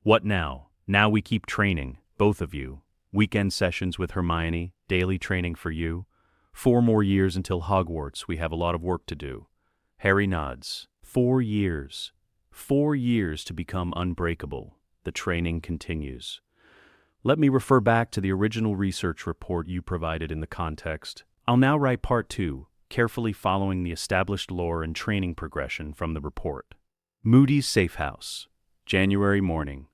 What now? Now we keep training, both of you. Weekend sessions with Hermione, daily training for you. 4 more years until Hogwarts. We have a lot of work to do. Harry nods. 4 years. 4 years to become unbreakable. The training continues. Let me refer back to the original research report you provided in the context. I'll now write part 2, carefully following the established lore and training progression from the report. Moody's Safe House. January morning.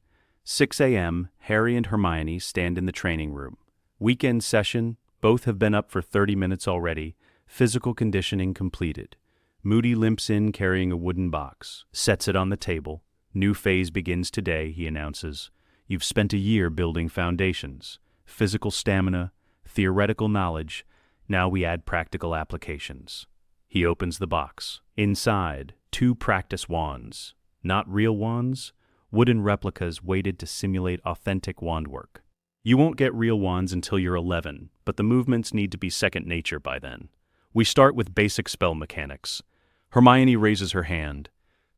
6 a.m., Harry and Hermione stand in the training room. Weekend session, both have been up for 30 minutes already, physical conditioning completed. Moody limps in carrying a wooden box, sets it on the table. New phase begins today, he announces. You've spent a year building foundations, physical stamina, theoretical knowledge. Now we add practical applications. He opens the box. Inside, 2 practice wands. Not real wands, wooden replicas weighted to simulate authentic wand work. You won't get real wands until you're 11, but the movements need to be second nature by then. We start with basic spell mechanics. Hermione raises her hand.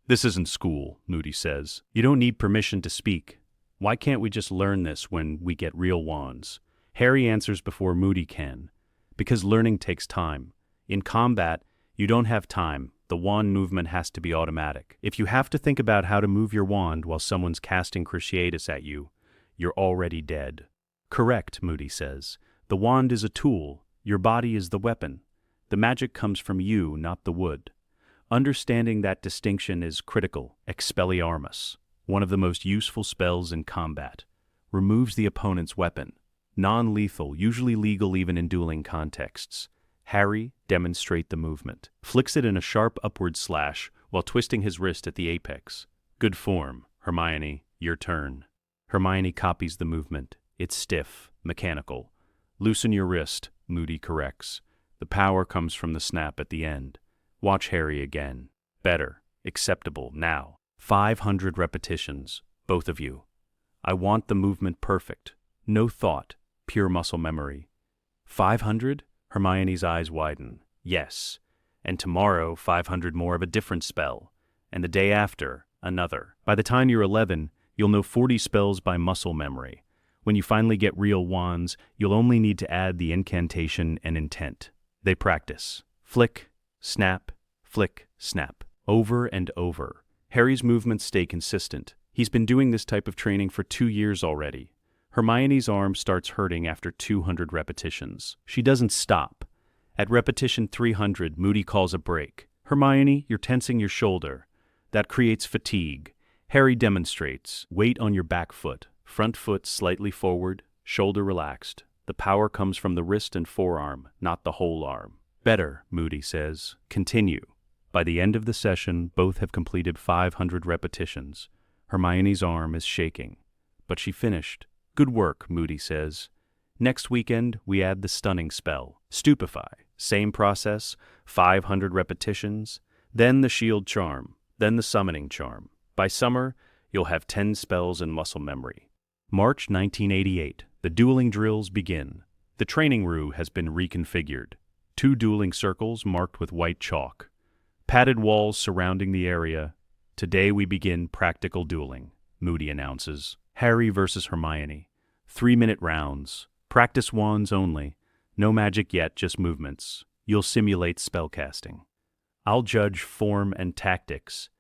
This isn't school, Moody says. You don't need permission to speak. Why can't we just learn this when we get real wands? Harry answers before Moody can. Because learning takes time. In combat, you don't have time. The wand movement has to be automatic. If you have to think about how to move your wand while someone's casting Cruciatus at you, you're already dead. Correct, Moody says. The wand is a tool. Your body is the weapon. The magic comes from you, not the wood. Understanding that distinction is critical. Expelliarmus, one of the most useful spells in combat, removes the opponent's weapon. Non-lethal, usually legal even in dueling contexts. Harry, demonstrate the movement. Flicks it in a sharp upward slash while twisting his wrist at the apex. Good form. Hermione, your turn. Hermione copies the movement. It's stiff, mechanical. Loosen your wrist, Moody corrects. The power comes from the snap at the end. Watch Harry again. Better. Acceptable. Now. 500 repetitions, both of you. I want the movement perfect. No thought. Pure muscle memory. 500? Hermione's eyes widen. Yes. And tomorrow, 500 more of a different spell. And the day after, another. By the time you're 11, you'll know 40 spells by muscle memory. When you finally get real wands, you'll only need to add the incantation and intent. They practice. Flick, snap, flick, snap. Over and over. Harry's movements stay consistent. He's been doing this type of training for 2 years already. Hermione's arm starts hurting after 200 repetitions. She doesn't stop. At repetition 300, Moody calls a break. Hermione, you're tensing your shoulder. That creates fatigue. Harry demonstrates. Weight on your back foot. Front foot slightly forward, shoulder relaxed. The power comes from the wrist and forearm, not the whole arm. Better, Moody says. Continue. By the end of the session, both have completed 500 repetitions. Hermione's arm is shaking. But she finished. Good work, Moody says. Next weekend, we add the stunning spell. Stupefy. Same process, 500 repetitions. Then the shield charm. Then the summoning charm. By summer, you'll have 10 spells in muscle memory. March 1988. The dueling drills begin. The training room has been reconfigured. 2 dueling circles marked with white chalk. Padded walls surrounding the area. Today we begin practical dueling, Moody announces. Harry versus Hermione. 3-minute rounds. Practice wands only. No magic yet, just movements. You'll simulate spellcasting. I'll judge form and tactics.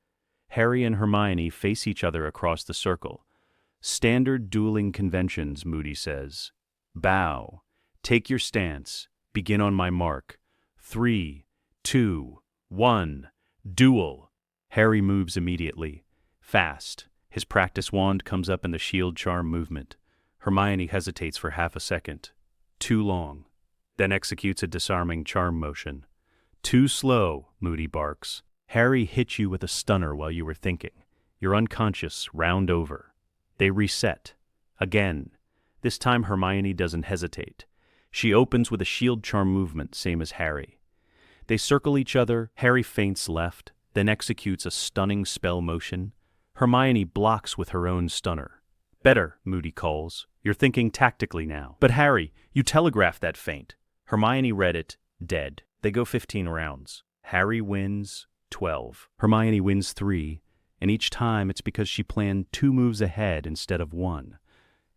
Harry and Hermione face each other across the circle. Standard dueling conventions, Moody says. Bow. Take your stance. Begin on my mark. 3, 2, 1. Duel. Harry moves immediately. Fast. His practice wand comes up in the shield charm movement. Hermione hesitates for half a second. Too long. Then executes a disarming charm motion. Too slow, Moody barks. Harry hit you with a stunner while you were thinking. You're unconscious, round over. They reset. Again. This time Hermione doesn't hesitate. She opens with a shield charm movement, same as Harry. They circle each other. Harry feints left, then executes a stunning spell motion. Hermione blocks with her own stunner. Better, Moody calls. You're thinking tactically now. But Harry, you telegraphed that feint. Hermione read it, dead. They go 15 rounds. Harry wins 12. Hermione wins 3, and each time it's because she planned 2 moves ahead instead of 1.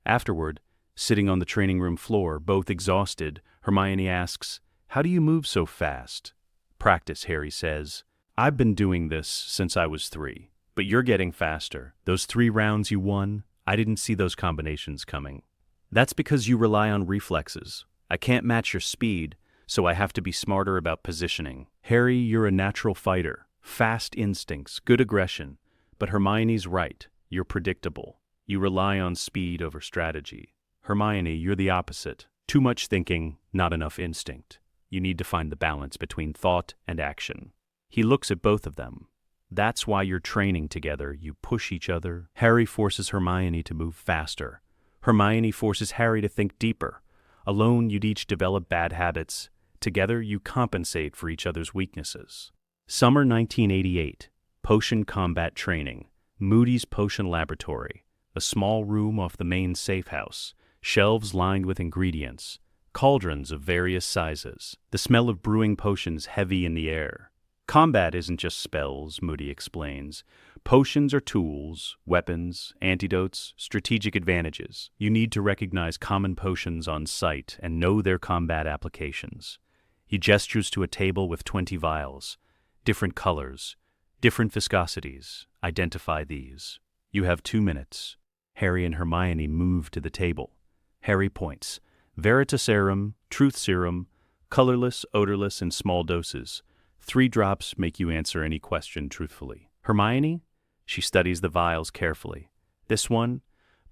Afterward, sitting on the training room floor, both exhausted, Hermione asks, "How do you move so fast?" "Practice," Harry says. "I've been doing this since I was 3. But you're getting faster. Those 3 rounds you won, I didn't see those combinations coming." "That's because you rely on reflexes. I can't match your speed, so I have to be smarter about positioning. Harry, you're a natural fighter. Fast instincts, good aggression. But Hermione's right. You're predictable. You rely on speed over strategy. Hermione, you're the opposite. Too much thinking, not enough instinct. You need to find the balance between thought and action." He looks at both of them. "That's why you're training together. You push each other." Harry forces Hermione to move faster. Hermione forces Harry to think deeper. Alone, you'd each develop bad habits. Together, you compensate for each other's weaknesses. Summer 1988. Potion combat training. Moody's Potion Laboratory. A small room off the main safe house. Shelves lined with ingredients. Cauldrons of various sizes. The smell of brewing potions heavy in the air. "Combat isn't just spells," Moody explains. "Potions are tools, weapons, antidotes, strategic advantages. You need to recognize common potions on sight and know their combat applications." He gestures to a table with 20 vials. "Different colors, different viscosities. Identify these. You have 2 minutes." Harry and Hermione move to the table. Harry points. "Veritaserum, truth serum, colorless, odorless, in small doses. 3 drops make you answer any question truthfully." Hermione? She studies the vials carefully. "This one?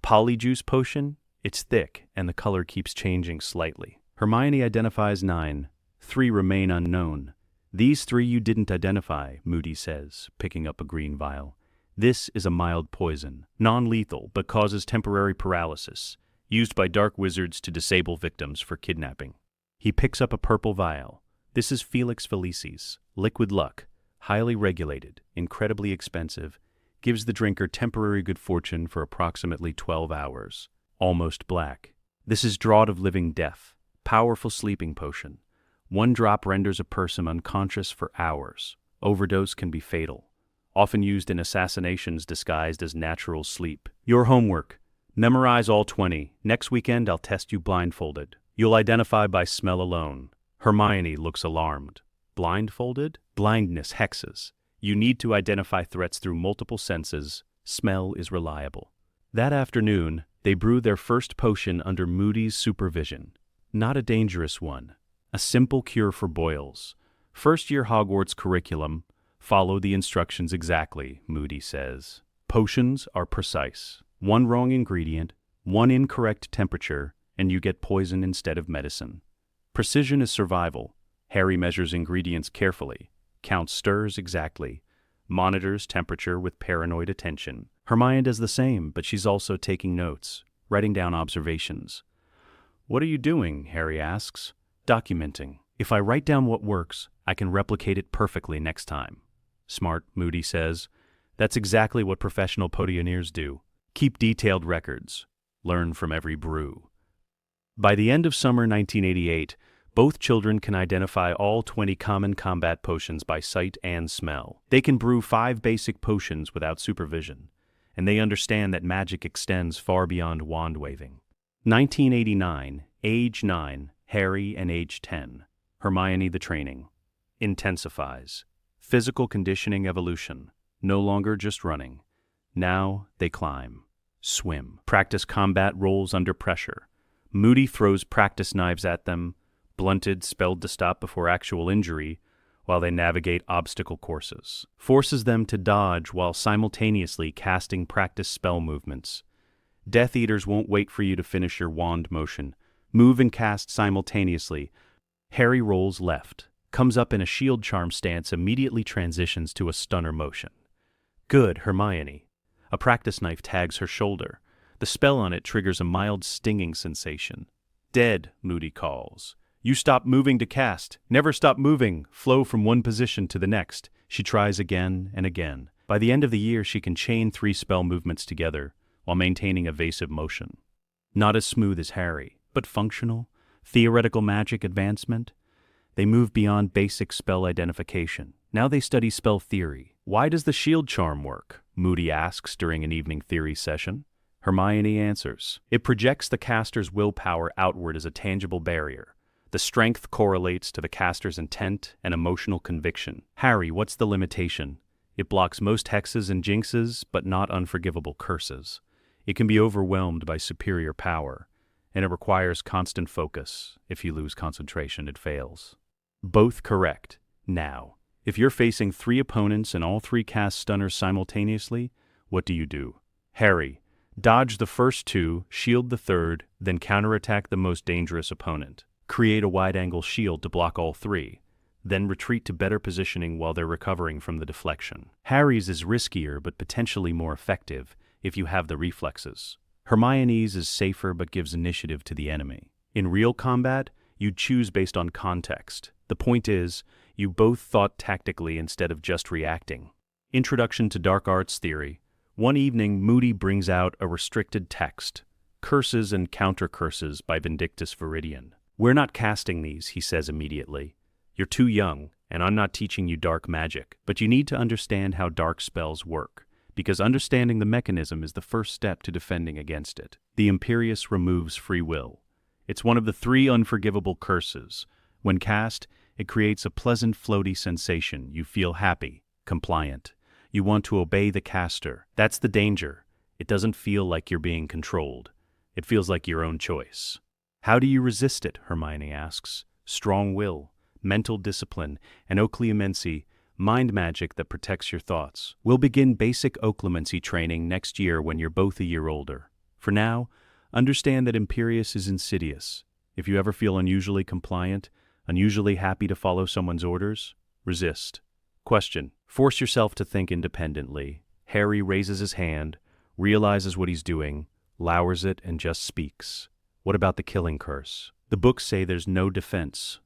Polyjuice potion? It's thick, and the color keeps changing slightly." Hermione identifies 9. 3 remain unknown. "These 3 you didn't identify," Moody says, picking up a green vial. "This is a mild poison, non-lethal, but causes temporary paralysis, used by dark wizards to disable victims for kidnapping." He picks up a purple vial. "This is Felix Felicis, liquid luck, highly regulated, incredibly expensive, gives the drinker temporary good fortune for approximately 12 hours, almost black. This is Draught of Living Death, powerful sleeping potion. 1 drop renders a person unconscious for hours. Overdose can be fatal. Often used in assassinations disguised as natural sleep. Your homework. Memorize all 20. Next weekend I'll test you blindfolded. You'll identify by smell alone." Hermione looks alarmed. "Blindfolded? Blindness hexes. You need to identify threats through multiple senses. Smell is reliable." That afternoon, they brew their first potion under Moody's supervision. Not a dangerous one. A simple cure for boils. First-year Hogwarts curriculum. Follow the instructions exactly, Moody says. Potions are precise. 1 wrong ingredient, 1 incorrect temperature, and you get poison instead of medicine. Precision is survival. Harry measures ingredients carefully, counts stirs exactly, monitors temperature with paranoid attention. Hermione does the same, but she's also taking notes, writing down observations. "What are you doing?" Harry asks. "Documenting. If I write down what works, I can replicate it perfectly next time." "Smart," Moody says. "That's exactly what professional potioneers do. Keep detailed records. Learn from every brew." By the end of summer 1988, both children can identify all 20 common combat potions by sight and smell. They can brew 5 basic potions without supervision. and they understand that magic extends far beyond wand-waving. 1989, age 9, Harry and age 10, Hermione the training. Intensifies. Physical conditioning evolution. No longer just running. Now they climb. Swim. Practice combat roles under pressure. Moody throws practice knives at them, blunted spelled to stop before actual injury, while they navigate obstacle courses. Forces them to dodge while simultaneously casting practice spell movements. Death Eaters won't wait for you to finish your wand motion. Move and cast simultaneously. Harry rolls left, comes up in a shield charm stance, immediately transitions to a stunner motion. Good, Hermione. A practice knife tags her shoulder. The spell on it triggers a mild stinging sensation. Dead, Moody calls. You stop moving to cast. Never stop moving. Flow from one position to the next. She tries again and again. By the end of the year, she can chain 3 spell movements together while maintaining evasive motion. Not as smooth as Harry, but functional. Theoretical magic advancement. They move beyond basic spell identification. Now they study spell theory. Why does the shield charm work? Moody asks during an evening theory session. Hermione answers. It projects the caster's willpower outward as a tangible barrier. The strength correlates to the caster's intent and emotional conviction. Harry, what's the limitation? It blocks most hexes and jinxes, but not unforgivable curses. It can be overwhelmed by superior power, and it requires constant focus. If you lose concentration, it fails. Both correct. Now, if you're facing 3 opponents and all 3 cast stunners simultaneously, what do? Harry, dodge the first 2, shield the third, then counterattack the most dangerous opponent. Create a wide-angle shield to block all 3, then retreat to better positioning while they're recovering from the deflection. Harry's is riskier but potentially more effective if you have the reflexes. Hermione's is safer but gives initiative to the enemy. In real combat, you'd choose based on context. The point is, you both thought tactically instead of just reacting. Introduction to Dark Arts Theory. One evening, Moody brings out a restricted text, Curses and Counter-Curses by Vindictus Viridian. We're not casting these, he says immediately. You're too young, and I'm not teaching you dark magic, but you need to understand how dark spells work, because understanding the mechanism is the first step to defending against it. The Imperius removes free will. It's one of the 3 unforgivable curses. When cast, it creates a pleasant floaty sensation. You feel happy, compliant. You want to obey the caster. That's the danger. It doesn't feel like you're being controlled. It feels like your own choice. How do you resist it? Hermione asks. Strong will, mental discipline, and occlumency, mind magic that protects your thoughts. We'll begin basic occlumency training next year when you're both a year older. For now, understand that Imperius is insidious. If you ever feel unusually compliant, unusually happy to follow someone's orders, resist. Question. Force yourself to think independently. Harry raises his hand, realizes what he's doing, lowers it, and just speaks. What about the killing curse? The books say there's no defense.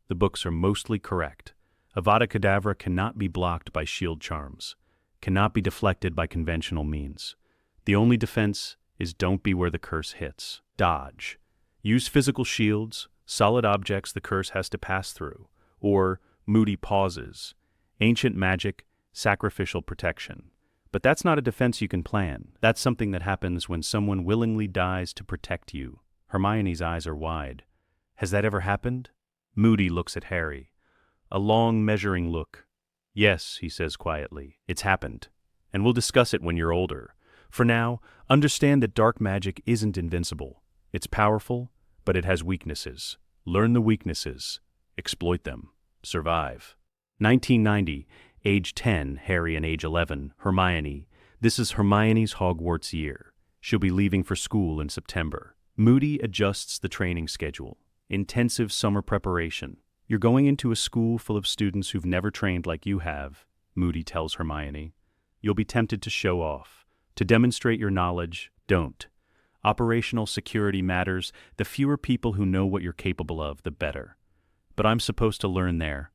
The books are mostly correct. Avada Kedavra cannot be blocked by shield charms, cannot be deflected by conventional means. The only defense is don't be where the curse hits. Dodge. Use physical shields, solid objects the curse has to pass through, or Moody pauses. Ancient magic, sacrificial protection. But that's not a defense you can plan. That's something that happens when someone willingly dies to protect you. Hermione's eyes are wide. Has that ever happened? Moody looks at Harry. A long, measuring look. Yes, he says quietly, it's happened. And we'll discuss it when you're older. For now, understand that dark magic isn't invincible. It's powerful, but it has weaknesses. Learn the weaknesses. Exploit them. Survive. 1990, age 10, Harry and age 11, Hermione. This is Hermione's Hogwarts year. She'll be leaving for school in September. Moody adjusts the training schedule. Intensive summer preparation. You're going into a school full of students who've never trained like you have, Moody tells Hermione. You'll be tempted to show off. To demonstrate your knowledge, don't. Operational security matters. The fewer people who know what you're capable of, the better. But I'm supposed to learn there.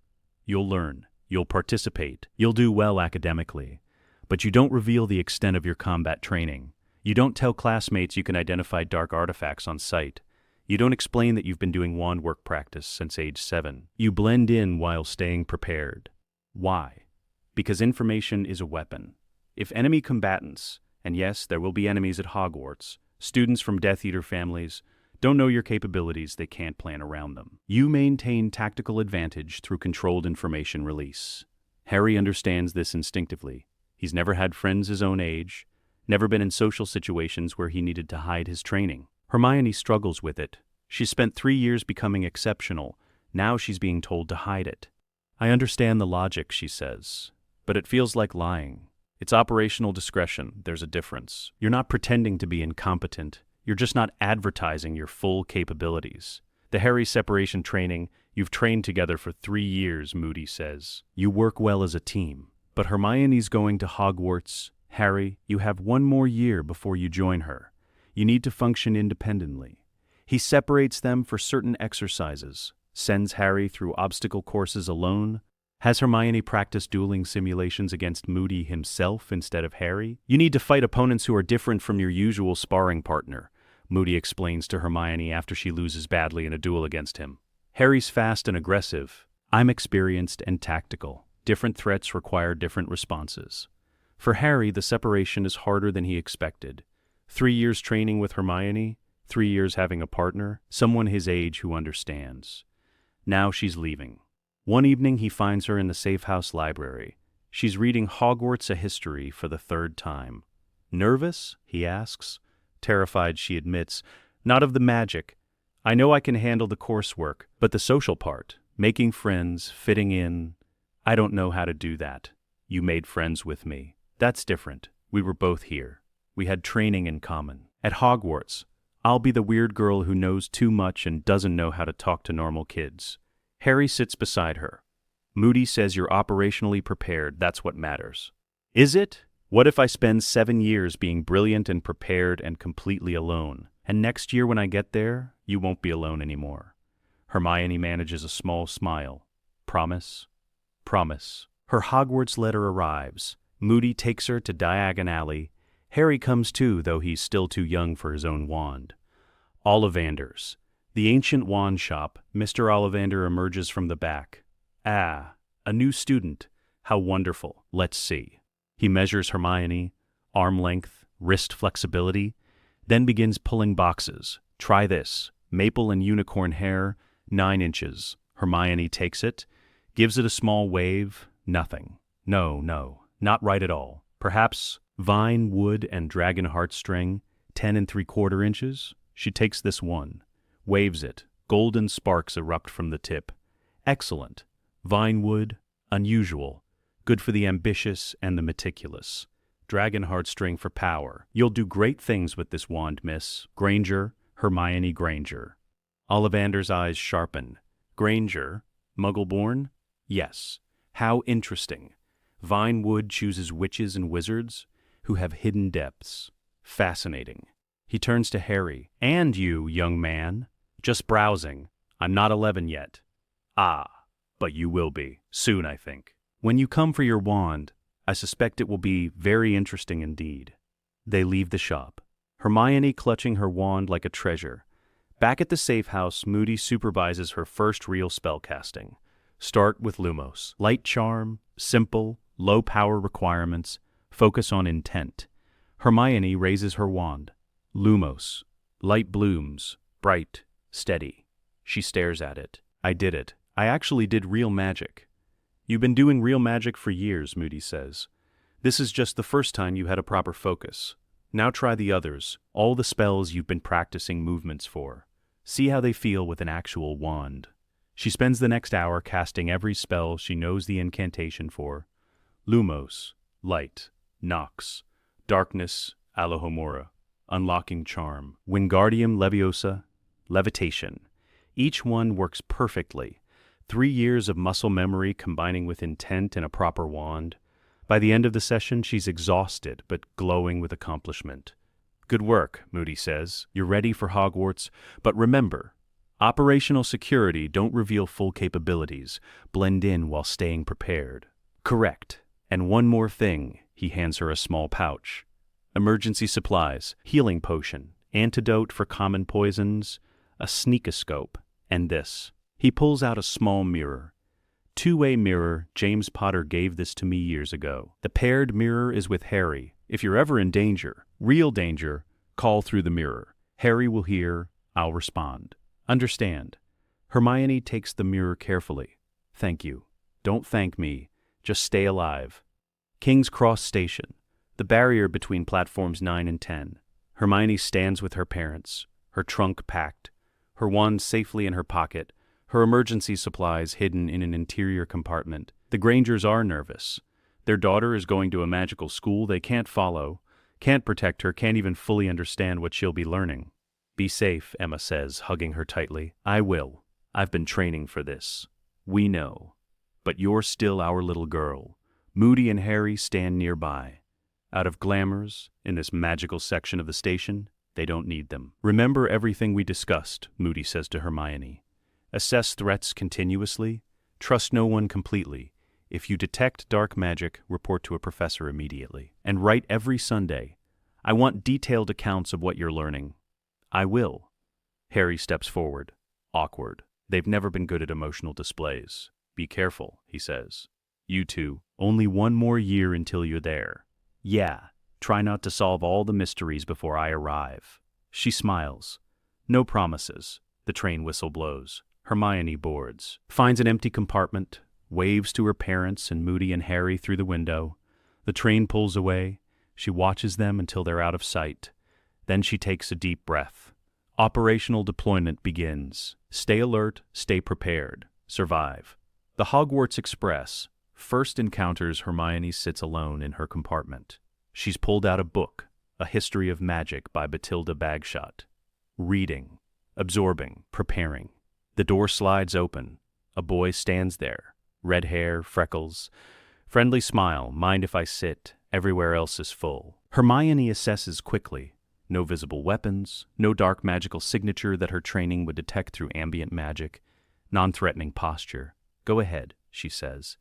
You'll learn. You'll participate. You'll do well academically. But you don't reveal the extent of your combat training. You don't tell classmates you can identify dark artifacts on sight. You don't explain that you've been doing wand work practice since age 7. You blend in while staying prepared. Why? Because information is a weapon. If enemy combatants, And yes, there will be enemies at Hogwarts. Students from Death Eater families don't know your capabilities, they can't plan around them. You maintain tactical advantage through controlled information release. Harry understands this instinctively. He's never had friends his own age, never been in social situations where he needed to hide his training. Hermione struggles with it. She spent 3 years becoming exceptional. Now she's being told to hide it. I understand the logic, she says, but it feels like lying. It's operational discretion. There's a difference. You're not pretending to be incompetent. You're just not advertising your full capabilities. The Harry separation training, you've trained together for 3 years, Moody says. You work well as a team. But Hermione's going to Hogwarts. Harry, you have 1 more year before you join her. You need to function independently. He separates them for certain exercises, sends Harry through obstacle courses alone. Has Hermione practiced dueling simulations against Moody himself instead of Harry? You need to fight opponents who are different from your usual sparring partner, Moody explains to Hermione after she loses badly in a duel against him. Harry's fast and aggressive. I'm experienced and tactical. Different threats require different responses. For Harry, the separation is harder than he expected. 3 years training with Hermione, 3 years having a partner, someone his age who understands. Now she's leaving. One evening he finds her in the safe house library. She's reading Hogwarts: A History for the 3rd time. Nervous? He asks. Terrified, she admits. Not of the magic. I know I can handle the coursework, but the social part, making friends, fitting in, I don't know how to do that. You made friends with me. That's different. We were both here. We had training in common. At Hogwarts, I'll be the weird girl who knows too much and doesn't know how to talk to normal kids. Harry sits beside her. Moody says you're operationally prepared, that's what matters. Is it? What if I spend 7 years being brilliant and prepared and completely alone? And next year when I get there, you won't be alone anymore. Hermione manages a small smile. Promise? Promise. Her Hogwarts letter arrives. Moody takes her to Diagon Alley. Harry comes too, though he's still too young for his own wand. Ollivander's. The ancient wand shop. Mr. Ollivander emerges from the back. Ah, a new student. How wonderful. Let's see. He measures Hermione, arm length, wrist flexibility, then begins pulling boxes. Try this. Maple and unicorn hair, 9 inches. Hermione takes it, gives it a small wave. Nothing. No, not right at all. Perhaps vine, wood, and dragon heartstring, 10 3/4 inches. She takes this one, waves it. Golden sparks erupt from the tip. Excellent. Vine wood, unusual. Good for the ambitious and the meticulous. Dragon heartstring for power. You'll do great things with this wand, Miss. Granger, Hermione Granger. Ollivander's eyes sharpen. Granger, Muggle-born? Yes. How interesting. Vinewood chooses witches and wizards who have hidden depths. Fascinating. He turns to Harry. And you, young man. Just browsing. I'm not 11 yet. Ah, but you will be. Soon, I think. When you come for your wand, I suspect it will be very interesting indeed. They leave the shop. Hermione clutching her wand like a treasure. Back at the safe house, Moody supervises her first real spellcasting. Start with Lumos. Light charm, simple, low power requirements, focus on intent. Hermione raises her wand. Lumos. Light blooms, bright, steady. She stares at it. I did it. I actually did real magic. You've been doing real magic for years, Moody says. This is just the first time you had a proper focus. Now try the others, all the spells you've been practicing movements for. See how they feel with an actual wand. She spends the next hour casting every spell she knows the incantation for. Lumos, light, Nox, darkness, Alohomora, unlocking charm, Wingardium Leviosa, levitation. Each one works perfectly. 3 years of muscle memory combining with intent and a proper wand. By the end of the session, she's exhausted but glowing with accomplishment. Good work, Moody says. You're ready for Hogwarts, but remember, operational security don't reveal full capabilities. Blend in while staying prepared. Correct. And one more thing, he hands her a small pouch. Emergency supplies, healing potion, antidote for common poisons, a sneakoscope, and this. He pulls out a small mirror. Two-way mirror. James Potter gave this to me years ago. The paired mirror is with Harry. If you're ever in danger, real danger, call through the mirror. Harry will hear, I'll respond. Understand? Hermione takes the mirror carefully. Thank you. Don't thank me. Just stay alive. King's Cross Station, the barrier between platforms 9 and 10. Hermione stands with her parents, her trunk packed, her wand safely in her pocket, her emergency supplies hidden in an interior compartment. The Grangers are nervous. Their daughter is going to a magical school they can't follow, can't protect her, can't even fully understand what she'll be learning. Be safe, Emma says, hugging her tightly. I will. I've been training for this. We know. But you're still our little girl. Moody and Harry stand nearby. Out of glamours, in this magical section of the station, they don't need them. Remember everything we discussed, Moody says to Hermione. Assess threats continuously. Trust no one completely. If you detect dark magic, report to a professor immediately. And write every Sunday. I want detailed accounts of what you're learning. I will. Harry steps forward. Awkward. They've never been good at emotional displays. Be careful, he says. You two, only one more year until you're there. Yeah, try not to solve all the mysteries before I arrive. She smiles. No promises. The train whistle blows. Hermione boards. Finds an empty compartment. Waves to her parents and Moody and Harry through the window. The train pulls away. She watches them until they're out of sight. Then she takes a deep breath. Operational deployment begins. Stay alert, stay prepared, survive. The Hogwarts Express first encounters Hermione sits alone in her compartment. She's pulled out a book, A History of Magic by Bathilda Bagshot. Reading, absorbing, preparing. The door slides open. A boy stands there. Red hair, freckles, friendly smile, mind if I sit, everywhere else is full. Hermione assesses quickly. No visible weapons, no dark magical signature that her training would detect through ambient magic, non-threatening posture. Go ahead, she says.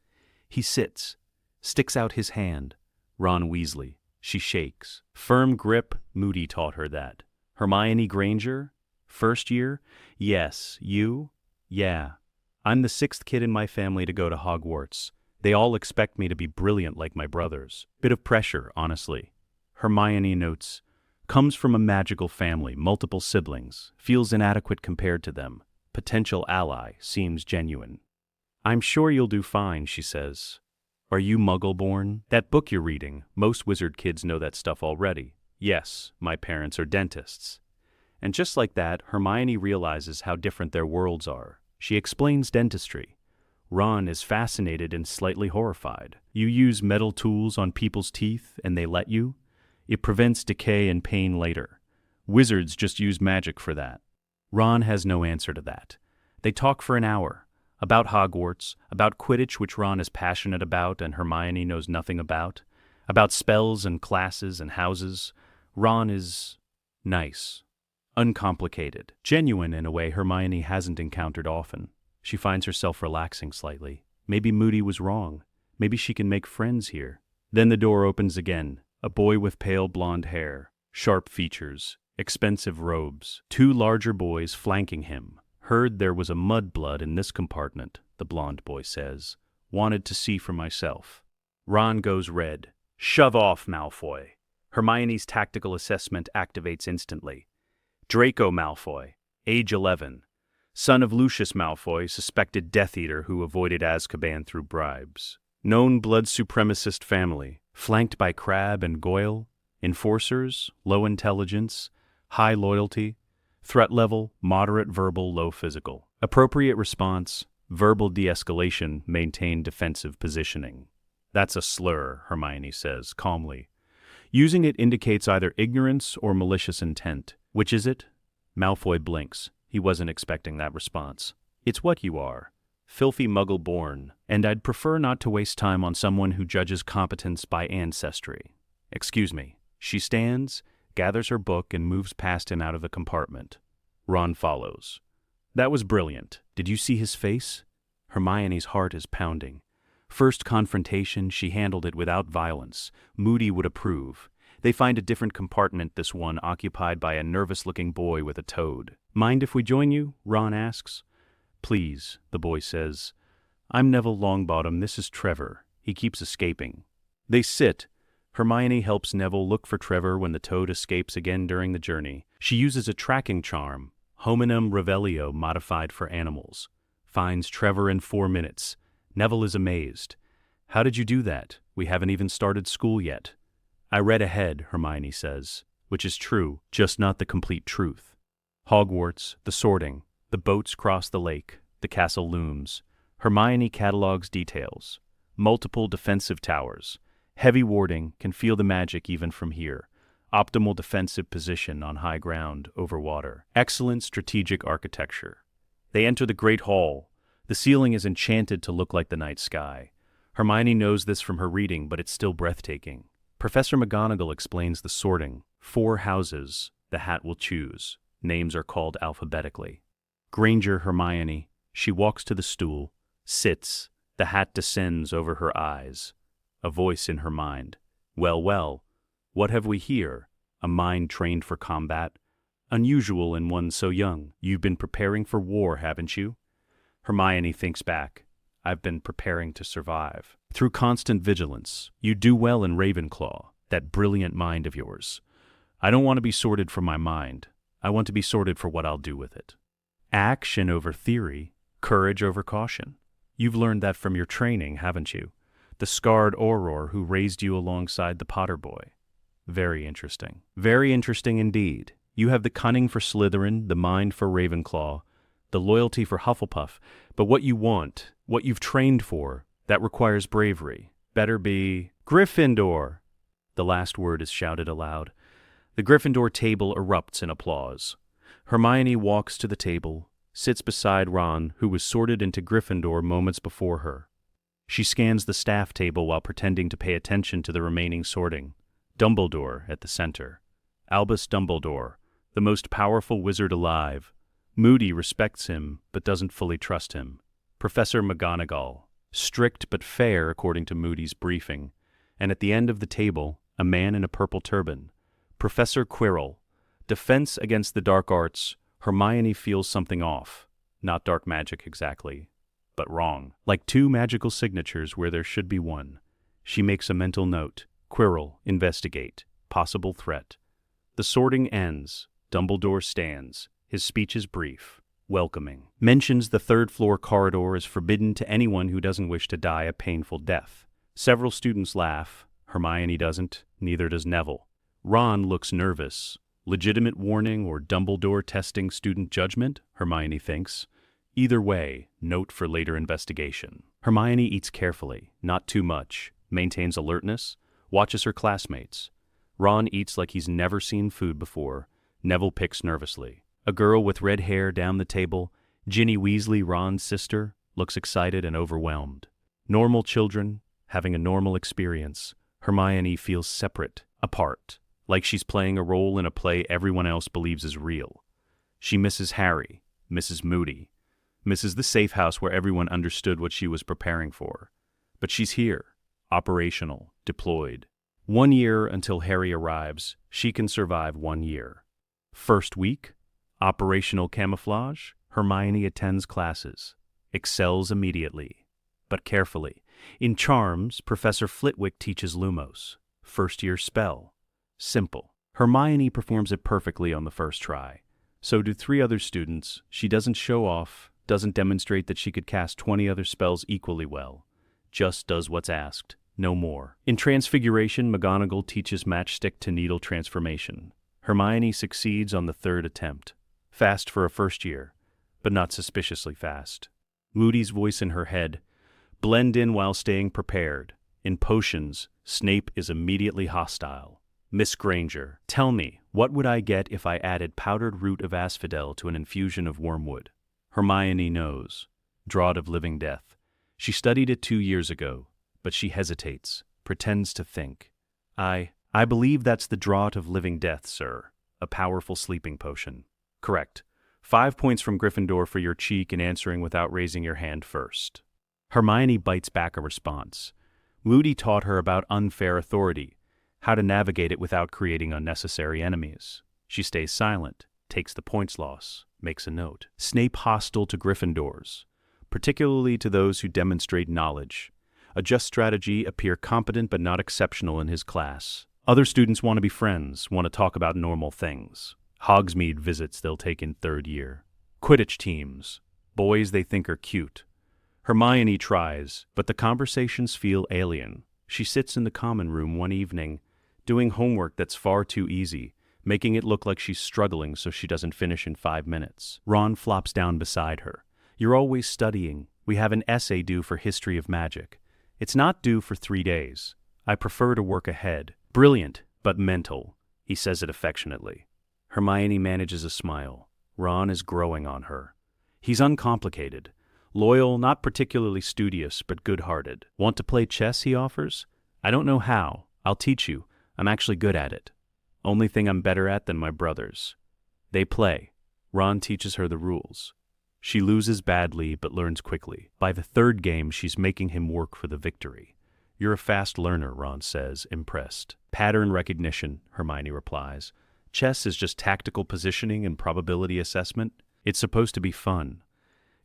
He sits, sticks out his hand. Ron Weasley. She shakes. Firm grip, Moody taught her that. Hermione Granger? First year? Yes. You? Yeah. I'm the 6th kid in my family to go to Hogwarts. They all expect me to be brilliant like my brothers. Bit of pressure, honestly. Hermione notes, comes from a magical family, multiple siblings, feels inadequate compared to them. Potential ally, seems genuine. I'm sure you'll do fine, she says. Are you Muggle-born? That book you're reading, most wizard kids know that stuff already. Yes, my parents are dentists. And just like that, Hermione realizes how different their worlds are. She explains dentistry. Ron is fascinated and slightly horrified. You use metal tools on people's teeth and they let you? It prevents decay and pain later. Wizards just use magic for that. Ron has no answer to that. They talk for an hour. About Hogwarts, about Quidditch, which Ron is passionate about and Hermione knows nothing about spells and classes and houses. Ron is nice. Uncomplicated, genuine in a way Hermione hasn't encountered often. She finds herself relaxing slightly. Maybe Moody was wrong. Maybe she can make friends here. Then the door opens again. A boy with pale blonde hair, sharp features, expensive robes. 2 larger boys flanking him. Heard there was a mudblood in this compartment, the blonde boy says. Wanted to see for myself. Ron goes red. Shove off, Malfoy. Hermione's tactical assessment activates instantly. Draco Malfoy, age 11. Son of Lucius Malfoy, suspected Death Eater who avoided Azkaban through bribes. Known blood supremacist family, flanked by Crabbe and Goyle. Enforcers, low intelligence, high loyalty. Threat level, moderate verbal, low physical. Appropriate response, verbal de-escalation, maintain defensive positioning. That's a slur, Hermione says, calmly. Using it indicates either ignorance or malicious intent. Which is it? Malfoy blinks. He wasn't expecting that response. It's what you are. Filthy Muggle-born, and I'd prefer not to waste time on someone who judges competence by ancestry. Excuse me. She stands, gathers her book, and moves past him out of the compartment. Ron follows. That was brilliant. Did you see his face? Hermione's heart is pounding. First confrontation, she handled it without violence. Moody would approve. They find a different compartment, this one occupied by a nervous-looking boy with a toad. Mind if we join you? Ron asks. Please, the boy says. I'm Neville Longbottom, this is Trevor. He keeps escaping. They sit. Hermione helps Neville look for Trevor when the toad escapes again during the journey. She uses a tracking charm, Hominum Revelio modified for animals. Finds Trevor in 4 minutes. Neville is amazed. How did you do that? We haven't even started school yet. I read ahead, Hermione says, which is true, just not the complete truth. Hogwarts, the sorting, the boats cross the lake, the castle looms. Hermione catalogues details. Multiple defensive towers. Heavy warding, can feel the magic even from here. Optimal defensive position on high ground over water. Excellent strategic architecture. They enter the Great Hall. The ceiling is enchanted to look like the night sky. Hermione knows this from her reading, but it's still breathtaking. Professor McGonagall explains the sorting. 4 houses the hat will choose. Names are called alphabetically. Granger Hermione. She walks to the stool, sits. The hat descends over her eyes. A voice in her mind. Well, well, what have we here? A mind trained for combat? Unusual in one so young. You've been preparing for war, haven't you? Hermione thinks back. I've been preparing to survive. Through constant vigilance, you do well in Ravenclaw, that brilliant mind of yours. I don't want to be sorted for my mind. I want to be sorted for what I'll do with it. Action over theory, courage over caution. You've learned that from your training, haven't you? The scarred Auror who raised you alongside the Potter boy. Very interesting. Very interesting indeed. You have the cunning for Slytherin, the mind for Ravenclaw, the loyalty for Hufflepuff, but what you want, what you've trained for, that requires bravery. Better be Gryffindor. The last word is shouted aloud. The Gryffindor table erupts in applause. Hermione walks to the table, sits beside Ron, who was sorted into Gryffindor moments before her. She scans the staff table while pretending to pay attention to the remaining sorting. Dumbledore at the center. Albus Dumbledore, the most powerful wizard alive. Moody respects him, but doesn't fully trust him. Professor McGonagall, strict but fair according to Moody's briefing. And at the end of the table, a man in a purple turban. Professor Quirrell, defense against the dark arts. Hermione feels something off. Not dark magic exactly, but wrong. Like 2 magical signatures where there should be one. She makes a mental note. Quirrell, investigate. Possible threat. The sorting ends. Dumbledore stands. His speech is brief, welcoming. Mentions the 3rd floor corridor is forbidden to anyone who doesn't wish to die a painful death. Several students laugh. Hermione doesn't, neither does Neville. Ron looks nervous. Legitimate warning or Dumbledore testing student judgment, Hermione thinks. Either way, note for later investigation. Hermione eats carefully, not too much, maintains alertness, watches her classmates. Ron eats like he's never seen food before. Neville picks nervously. A girl with red hair down the table, Ginny Weasley, Ron's sister, looks excited and overwhelmed. Normal children, having a normal experience. Hermione feels separate, apart, like she's playing a role in a play everyone else believes is real. She misses Harry, misses Moody, misses the safe house where everyone understood what she was preparing for. But she's here, operational, deployed. 1 year until Harry arrives. She can survive 1 year. First week, operational camouflage. Hermione attends classes, excels immediately, but carefully. In charms, Professor Flitwick teaches Lumos. First-year spell. Simple. Hermione performs it perfectly on the first try. So do 3 other students. She doesn't show off, doesn't demonstrate that she could cast 20 other spells equally well. Just does what's asked, no more. In Transfiguration, McGonagall teaches matchstick to needle transformation. Hermione succeeds on the 3rd attempt. Fast for a first year, but not suspiciously fast. Moody's voice in her head. Blend in while staying prepared. In potions, Snape is immediately hostile. Miss Granger, tell me, what would I get if I added powdered root of asphodel to an infusion of wormwood? Hermione knows. Draught of living death. She studied it 2 years ago, but she hesitates, pretends to think. I believe that's the draught of living death, sir. A powerful sleeping potion. Correct. 5 points from Gryffindor for your cheek in answering without raising your hand first. Hermione bites back a response. Moody taught her about unfair authority, how to navigate it without creating unnecessary enemies. She stays silent, takes the points loss, makes a note. Snape hostile to Gryffindors, particularly to those who demonstrate knowledge. adjust strategy, appear competent but not exceptional in his class. Other students want to be friends, want to talk about normal things. Hogsmeade visits they'll take in third year. Quidditch teams, boys they think are cute. Hermione tries, but the conversations feel alien. She sits in the common room one evening, doing homework that's far too easy, making it look like she's struggling so she doesn't finish in 5 minutes. Ron flops down beside her. You're always studying. We have an essay due for History of Magic. It's not due for 3 days. I prefer to work ahead. Brilliant, but mental. He says it affectionately. Hermione manages a smile. Ron is growing on her. He's uncomplicated. Loyal, not particularly studious, but good-hearted. Want to play chess, he offers? I don't know how. I'll teach you. I'm actually good at it. Only thing I'm better at than my brothers. They play. Ron teaches her the rules. She loses badly, but learns quickly. By the third game, she's making him work for the victory. You're a fast learner, Ron says, impressed. Pattern recognition, Hermione replies. Chess is just tactical positioning and probability assessment. It's supposed to be fun.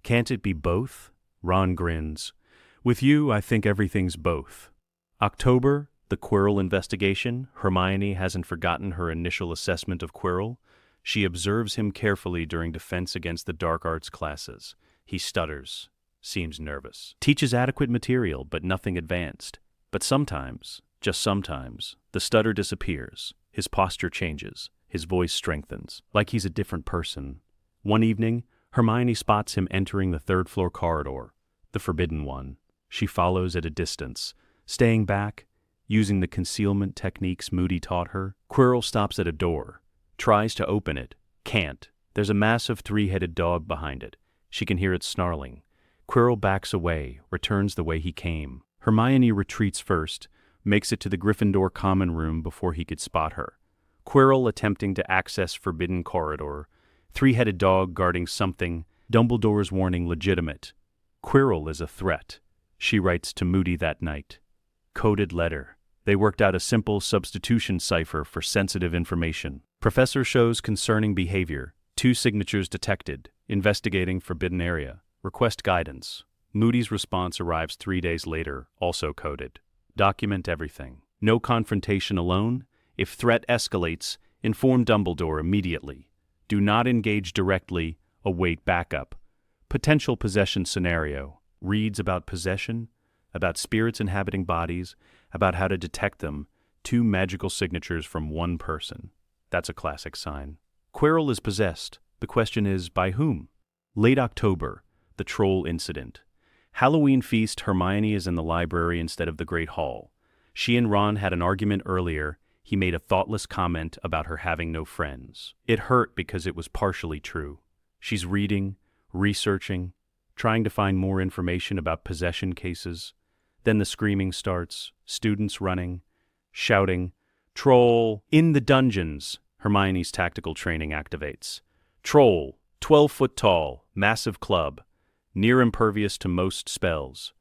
Can't it be both? Ron grins. With you, I think everything's both. October, the Quirrell investigation. Hermione hasn't forgotten her initial assessment of Quirrell. She observes him carefully during defense against the dark arts classes. He stutters, seems nervous. Teaches adequate material, but nothing advanced. But sometimes, just sometimes, the stutter disappears. His posture changes. His voice strengthens, like he's a different person. One evening, Hermione spots him entering the third-floor corridor, the forbidden one. She follows at a distance, staying back, using the concealment techniques Moody taught her. Quirrell stops at a door, tries to open it, can't. There's a massive 3-headed dog behind it. She can hear it snarling. Quirrell backs away, returns the way he came. Hermione retreats first, makes it to the Gryffindor common room before he could spot her. Quirrell attempting to access forbidden corridor, 3-headed dog guarding something, Dumbledore's warning legitimate. Quirrell is a threat, she writes to Moody that night. Coded letter. They worked out a simple substitution cipher for sensitive information. Professor shows concerning behavior. 2 signatures detected. Investigating forbidden area. Request guidance. Moody's response arrives 3 days later, also coded. Document everything. No confrontation alone. If threat escalates, inform Dumbledore immediately. Do not engage directly. Await backup. Potential possession scenario. Reads about possession, about spirits inhabiting bodies, about how to detect them. 2 magical signatures from 1 person. That's a classic sign. Quirrell is possessed. The question is, by whom? Late October, the troll incident. Halloween feast. Hermione is in the library instead of the Great Hall. She and Ron had an argument earlier. He made a thoughtless comment about her having no friends. It hurt because it was partially true. She's reading, researching, trying to find more information about possession cases. Then the screaming starts, students running, shouting, "Troll! In the dungeons!" Hermione's tactical training activates. Troll! 12 foot tall, massive club, near impervious to most spells.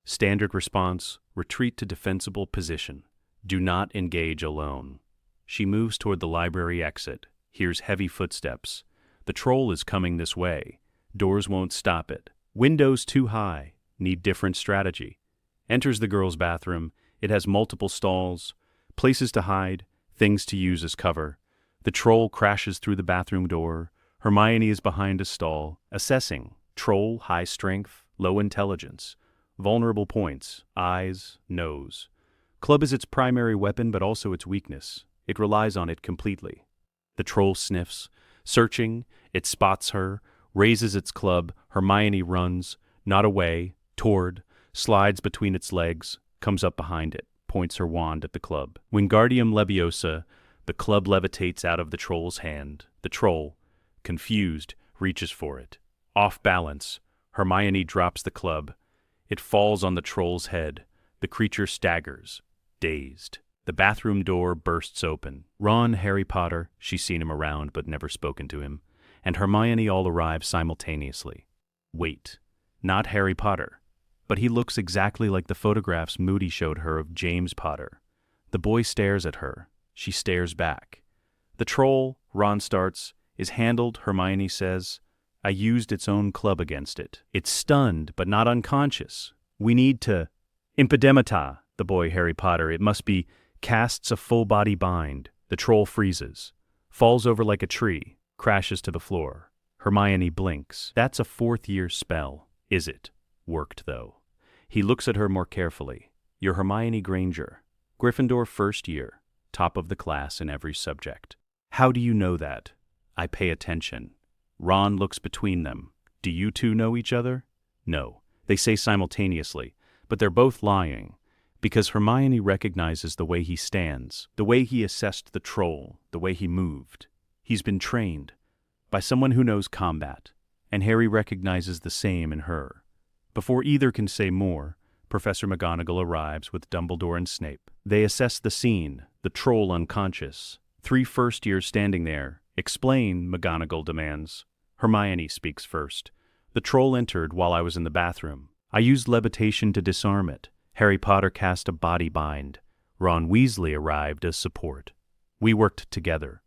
Standard response, retreat to defensible position. Do not engage alone. She moves toward the library exit, hears heavy footsteps. The troll is coming this way. Doors won't stop it. Windows too high. Need different strategy. Enters the girls' bathroom. It has multiple stalls, places to hide, things to use as cover. The troll crashes through the bathroom door. Hermione is behind a stall, assessing. Troll, high strength, low intelligence. Vulnerable points, eyes, nose. Club is its primary weapon, but also its weakness. It relies on it completely. The troll sniffs, searching. It spots her, raises its club. Hermione runs, not away, toward, slides between its legs, comes up behind it, points her wand at the club. Wingardium Leviosa, the club levitates out of the troll's hand. The troll, confused, reaches for it. Off balance, Hermione drops the club. It falls on the troll's head. The creature staggers, dazed. The bathroom door bursts open. Ron, Harry Potter, she's seen him around but never spoken to him, and Hermione all arrive simultaneously. Wait, not Harry Potter. But he looks exactly like the photographs Moody showed her of James Potter. The boy stares at her. She stares back. The troll, Ron starts, is handled, Hermione says. I used its own club against it. It's stunned, but not unconscious. We need to... Impedimenta, the boy Harry Potter. It must be. Casts a full-body bind. The troll freezes. Falls over like a tree. Crashes to the floor. Hermione blinks. That's a fourth-year spell. Is it? Worked, though. He looks at her more carefully. You're Hermione Granger. Gryffindor first year. Top of the class in every subject. How do you know that? I pay attention. Ron looks between them. Do you two know each other? No. They say simultaneously, but they're both lying. Because Hermione recognizes the way he stands, the way he assessed the troll, the way he moved. He's been trained by someone who knows combat, and Harry recognizes the same in her. Before either can say more, Professor McGonagall arrives with Dumbledore and Snape. They assess the scene, the troll unconscious. 3 first-years standing there. Explain, McGonagall demands. Hermione speaks first. The troll entered while I was in the bathroom. I used levitation to disarm it. Harry Potter cast a body bind. Ron Weasley arrived as support. We worked together.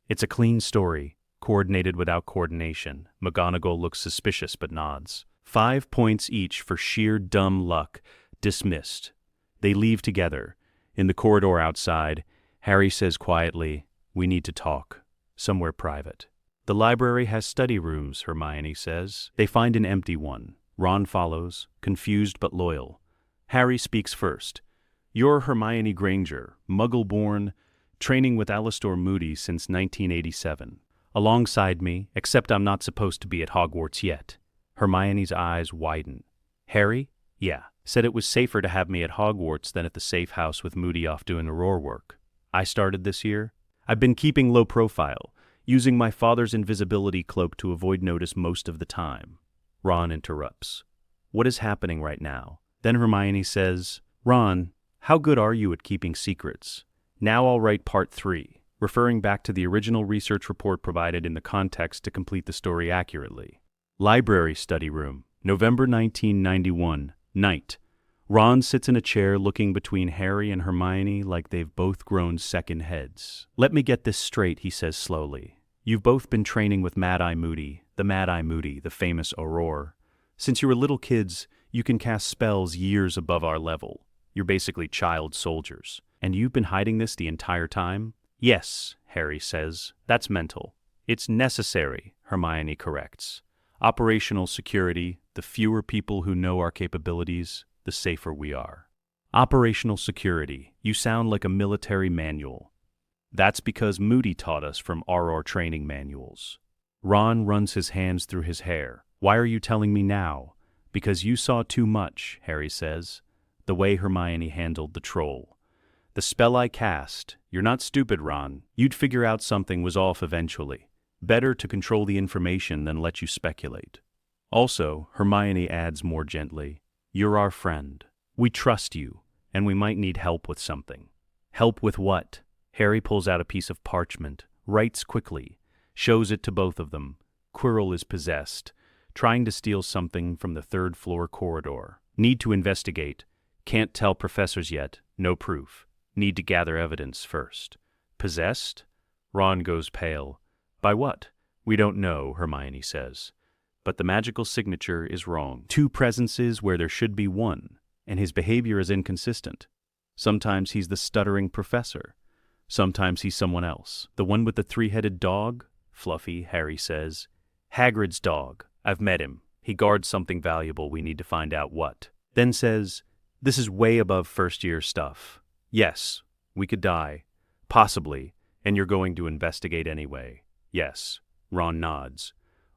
It's a clean story, coordinated without coordination. McGonagall looks suspicious but nods. 5 points each for sheer dumb luck. Dismissed. They leave together. In the corridor outside, Harry says quietly, "We need to talk. Somewhere private." The library has study rooms, Hermione says. They find an empty one. Ron follows, confused but loyal. Harry speaks first. You're Hermione Granger, Muggle-born, training with Alastor Moody since 1987. Alongside me, except I'm not supposed to be at Hogwarts yet. Hermione's eyes widen. Harry? Yeah. Said it was safer to have me at Hogwarts than at the safe house with Moody off doing Auror work. I started this year. I've been keeping low profile, using my father's invisibility cloak to avoid notice most of the time. Ron interrupts. What is happening right now? Then Hermione says, Ron, how good are you at keeping secrets? Now I'll write part 3, referring back to the original research report provided in the context to complete the story accurately. Library study room, November 1991, night. Ron sits in a chair looking between Harry and Hermione like they've both grown second heads. Let me get this straight, he says slowly. You've both been training with Mad-Eye Moody, the famous Auror. Since you were little kids, you can cast spells years above our level. You're basically child soldiers. And you've been hiding this the entire time? Yes, Harry says. That's mental. It's necessary, Hermione corrects. Operational security, the fewer people who know our capabilities, the safer we are. Operational security. You sound like a military manual. That's because Moody taught us from Auror training manuals. Ron runs his hands through his hair. Why are you telling me now? Because you saw too much, Harry says. The way Hermione handled the troll. The spell I cast. You're not stupid, Ron. You'd figure out something was off eventually. Better to control the information than let you speculate. Also, Hermione adds more gently, you're our friend. We trust you, and we might need help with something. Help with what? Harry pulls out a piece of parchment, writes quickly, shows it to both of them. Quirrell is possessed, trying to steal something from the 3rd floor corridor. Need to investigate. Can't tell professors yet. No proof. Need to gather evidence first. Possessed? Ron goes pale. By what? We don't know, Hermione says. But the magical signature is wrong. 2 presences where there should be 1, and his behavior is inconsistent. Sometimes he's the stuttering professor. Sometimes he's someone else. The one with the 3-headed dog? Fluffy, Harry says. Hagrid's dog. I've met him. He guards something valuable. We need to find out what. Then says, this is way above first-year stuff. Yes, we could die. Possibly, and you're going to investigate anyway. Yes. Ron nods.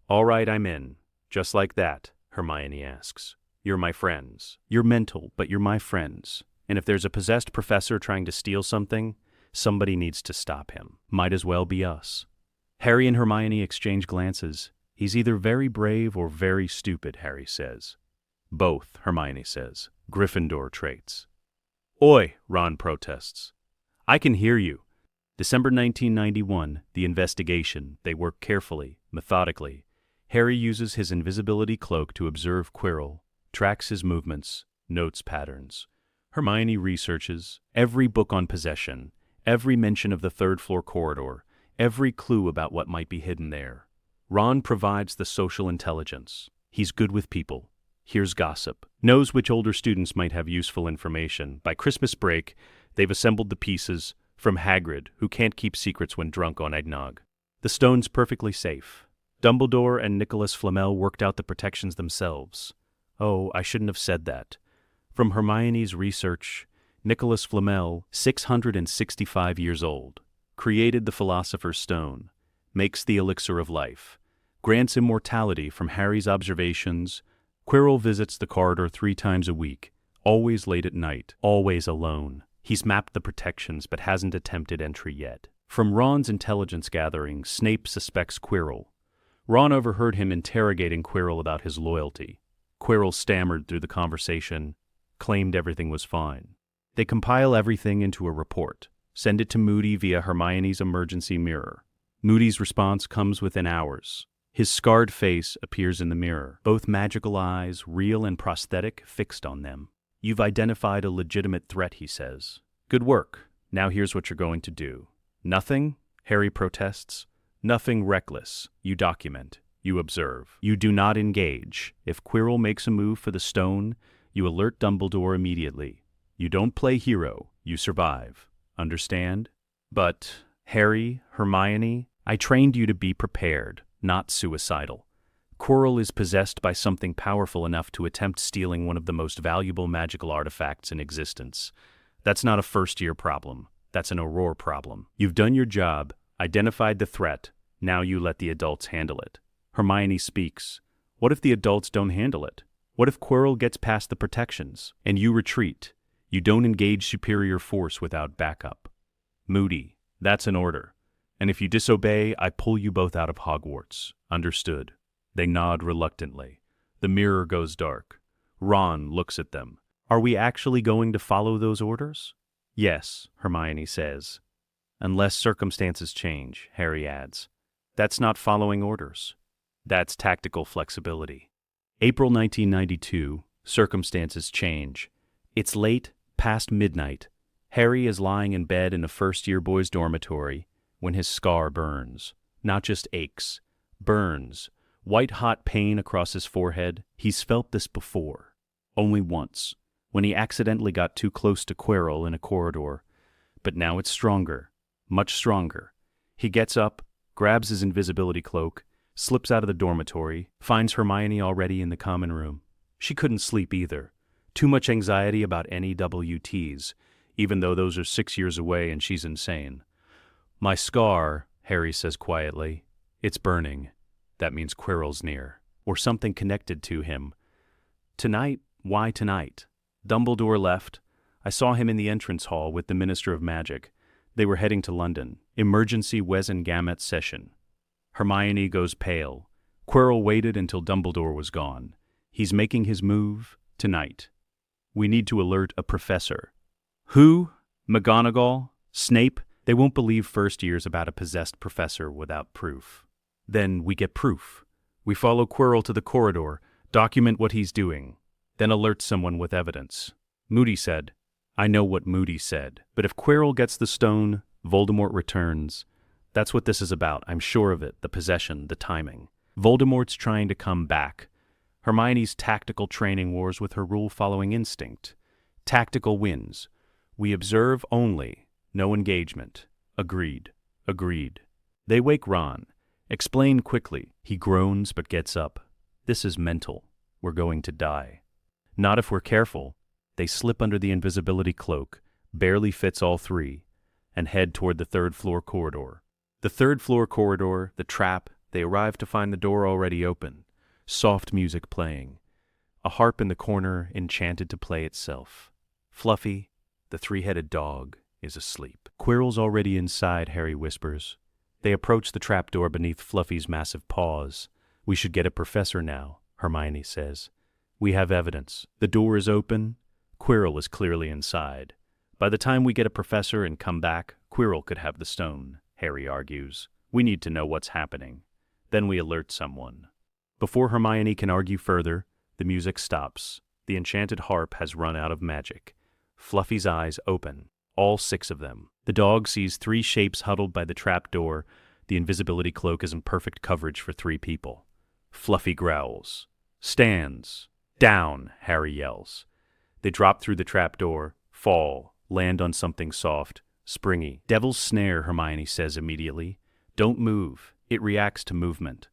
All right, I'm in. Just like that, Hermione asks. You're my friends. You're mental, but you're my friends. And if there's a possessed professor trying to steal something, somebody needs to stop him. Might as well be us. Harry and Hermione exchange glances. He's either very brave or very stupid, Harry says. Both, Hermione says. Gryffindor traits. Oi, Ron protests. I can hear you. December 1991, the investigation. They work carefully, methodically. Harry uses his invisibility cloak to observe Quirrell, tracks his movements, notes patterns. Hermione researches every book on possession, every mention of the 3rd floor corridor, every clue about what might be hidden there. Ron provides the social intelligence. He's good with people. Here's gossip. Knows which older students might have useful information. By Christmas break, they've assembled the pieces from Hagrid, who can't keep secrets when drunk on eggnog. The stone's perfectly safe. Dumbledore and Nicholas Flamel worked out the protections themselves. Oh, I shouldn't have said that. From Hermione's research, Nicholas Flamel, 665 years old, created the Philosopher's Stone, makes the elixir of life, grants immortality from Harry's observations. Quirrell visits the corridor 3 times a week, always late at night, always alone. He's mapped the protections but hasn't attempted entry yet. From Ron's intelligence gathering, Snape suspects Quirrell. Ron overheard him interrogating Quirrell about his loyalty. Quirrell stammered through the conversation, claimed everything was fine. They compile everything into a report, send it to Moody via Hermione's emergency mirror. Moody's response comes within hours. His scarred face appears in the mirror, both magical eyes, real and prosthetic, fixed on them. You've identified a legitimate threat, he says. Good work. Now here's what you're going to do. Nothing, Harry protests. Nothing reckless. You document. You observe. You do not engage. If Quirrell makes a move for the stone, you alert Dumbledore immediately. You don't play hero. You survive. Understand? But, Harry, Hermione, I trained you to be prepared, not suicidal. Quirrell is possessed by something powerful enough to attempt stealing one of the most valuable magical artifacts in existence. That's not a first-year problem. That's an Aurora problem. You've done your job, identified the threat. Now you let the adults handle it. Hermione speaks. What if the adults don't handle it? What if Quirrell gets past the protections, and you retreat? You don't engage superior force without backup. Moody, that's an order. And if you disobey, I pull you both out of Hogwarts. Understood. They nod reluctantly. The mirror goes dark. Ron looks at them. Are we actually going to follow those orders? Yes, Hermione says. Unless circumstances change, Harry adds. That's not following orders. That's tactical flexibility. April 1992, circumstances change. It's late, past midnight. Harry is lying in bed in a first-year boys' dormitory when his scar burns. Not just aches. Burns. White-hot pain across his forehead. He's felt this before. Only once. When he accidentally got too close to Quirrell in a corridor. But now it's stronger. Much stronger. He gets up, grabs his invisibility cloak, slips out of the dormitory, finds Hermione already in the common room. She couldn't sleep either. Too much anxiety about any WTs, even though those are 6 years away and she's insane. My scar, Harry says quietly. It's burning. That means Quirrell's near. Or something connected to him. Tonight? Why tonight? Dumbledore left. I saw him in the entrance hall with the Minister of Magic. They were heading to London. Emergency Wizengamot session. Hermione goes pale. Quirrell waited until Dumbledore was gone. He's making his move tonight. We need to alert a professor. Who? McGonagall? Snape? They won't believe first years about a possessed professor without proof. Then we get proof. We follow Quirrell to the corridor, document what he's doing, then alert someone with evidence. Moody said, I know what Moody said, but if Quirrell gets the stone, Voldemort returns. That's what this is about, I'm sure of it, the possession, the timing. Voldemort's trying to come back. Hermione's tactical training wars with her rule-following instinct. Tactical wins. We observe only, no engagement. Agreed. Agreed. They wake Ron. Explain quickly. He groans but gets up. This is mental. We're going to die. Not if we're careful. They slip under the invisibility cloak, barely fits all three, and head toward the third-floor corridor. The third-floor corridor, the trap, they arrive to find the door already open. Soft music playing. A harp in the corner, enchanted to play itself. Fluffy, the three-headed dog, is asleep. Quirrell's already inside, Harry whispers. They approach the trapdoor beneath Fluffy's massive paws. We should get a professor now, Hermione says. We have evidence. The door is open. Quirrell is clearly inside. By the time we get a professor and come back, Quirrell could have the stone, Harry argues. We need to know what's happening. Then we alert someone. Before Hermione can argue further, the music stops. The enchanted harp has run out of magic. Fluffy's eyes open, all 6 of them. The dog sees 3 shapes huddled by the trapdoor. The invisibility cloak is in perfect coverage for 3 people. Fluffy growls. Stands. Down, Harry yells. They drop through the trapdoor, fall, land on something soft, springy. Devil's snare, Hermione says immediately. Don't move. It reacts to movement.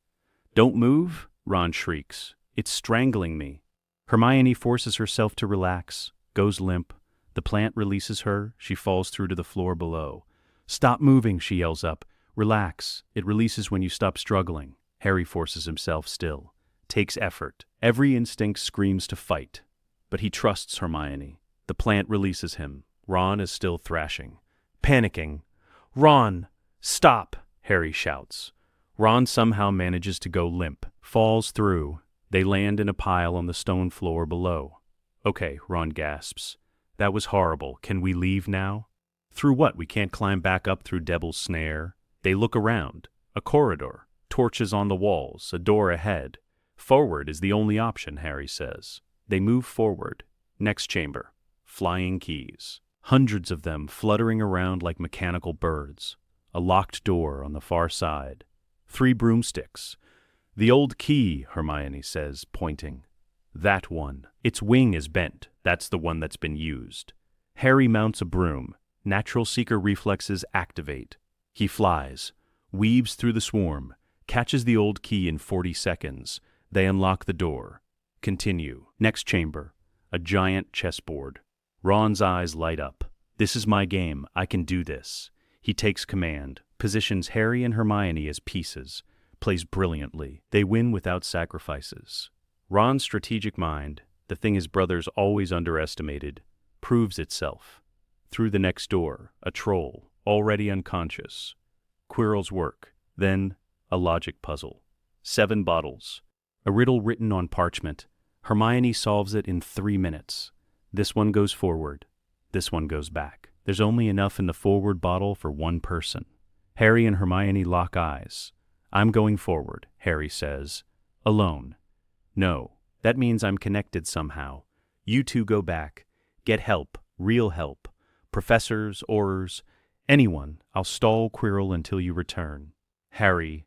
Don't move, Ron shrieks. It's strangling me. Hermione forces herself to relax, goes limp. The plant releases her. She falls through to the floor below. Stop moving, she yells up. Relax. It releases when you stop struggling. Harry forces himself still. Takes effort. Every instinct screams to fight. But he trusts Hermione. The plant releases him. Ron is still thrashing. Panicking. Ron! Stop! Harry shouts. Ron somehow manages to go limp. Falls through. They land in a pile on the stone floor below. Okay, Ron gasps. That was horrible. Can we leave now? Through what? We can't climb back up through Devil's snare. They look around. A corridor. Torches on the walls. A door ahead. Forward is the only option, Harry says. They move forward. Next chamber. Flying keys. Hundreds of them fluttering around like mechanical birds. A locked door on the far side. 3 broomsticks. The old key, Hermione says, pointing. That one. Its wing is bent. That's the one that's been used. Harry mounts a broom. Natural seeker reflexes activate. He flies. Weaves through the swarm. Catches the old key in 40 seconds. They unlock the door. Continue. Next chamber. A giant chessboard. Ron's eyes light up. This is my game. I can do this. He takes command. Positions Harry and Hermione as pieces. Plays brilliantly. They win without sacrifices. Ron's strategic mind, the thing his brothers always underestimated, proves itself. Through the next door, a troll, already unconscious. Quirrell's work. Then, a logic puzzle. 7 bottles. A riddle written on parchment. Hermione solves it in 3 minutes. This one goes forward. This one goes back. There's only enough in the forward bottle for one person. Harry and Hermione lock eyes. I'm going forward, Harry says. Alone. No, that means I'm connected somehow. You two go back. Get help, real help. Professors, Aurors, anyone. I'll stall Quirrell until you return. Harry.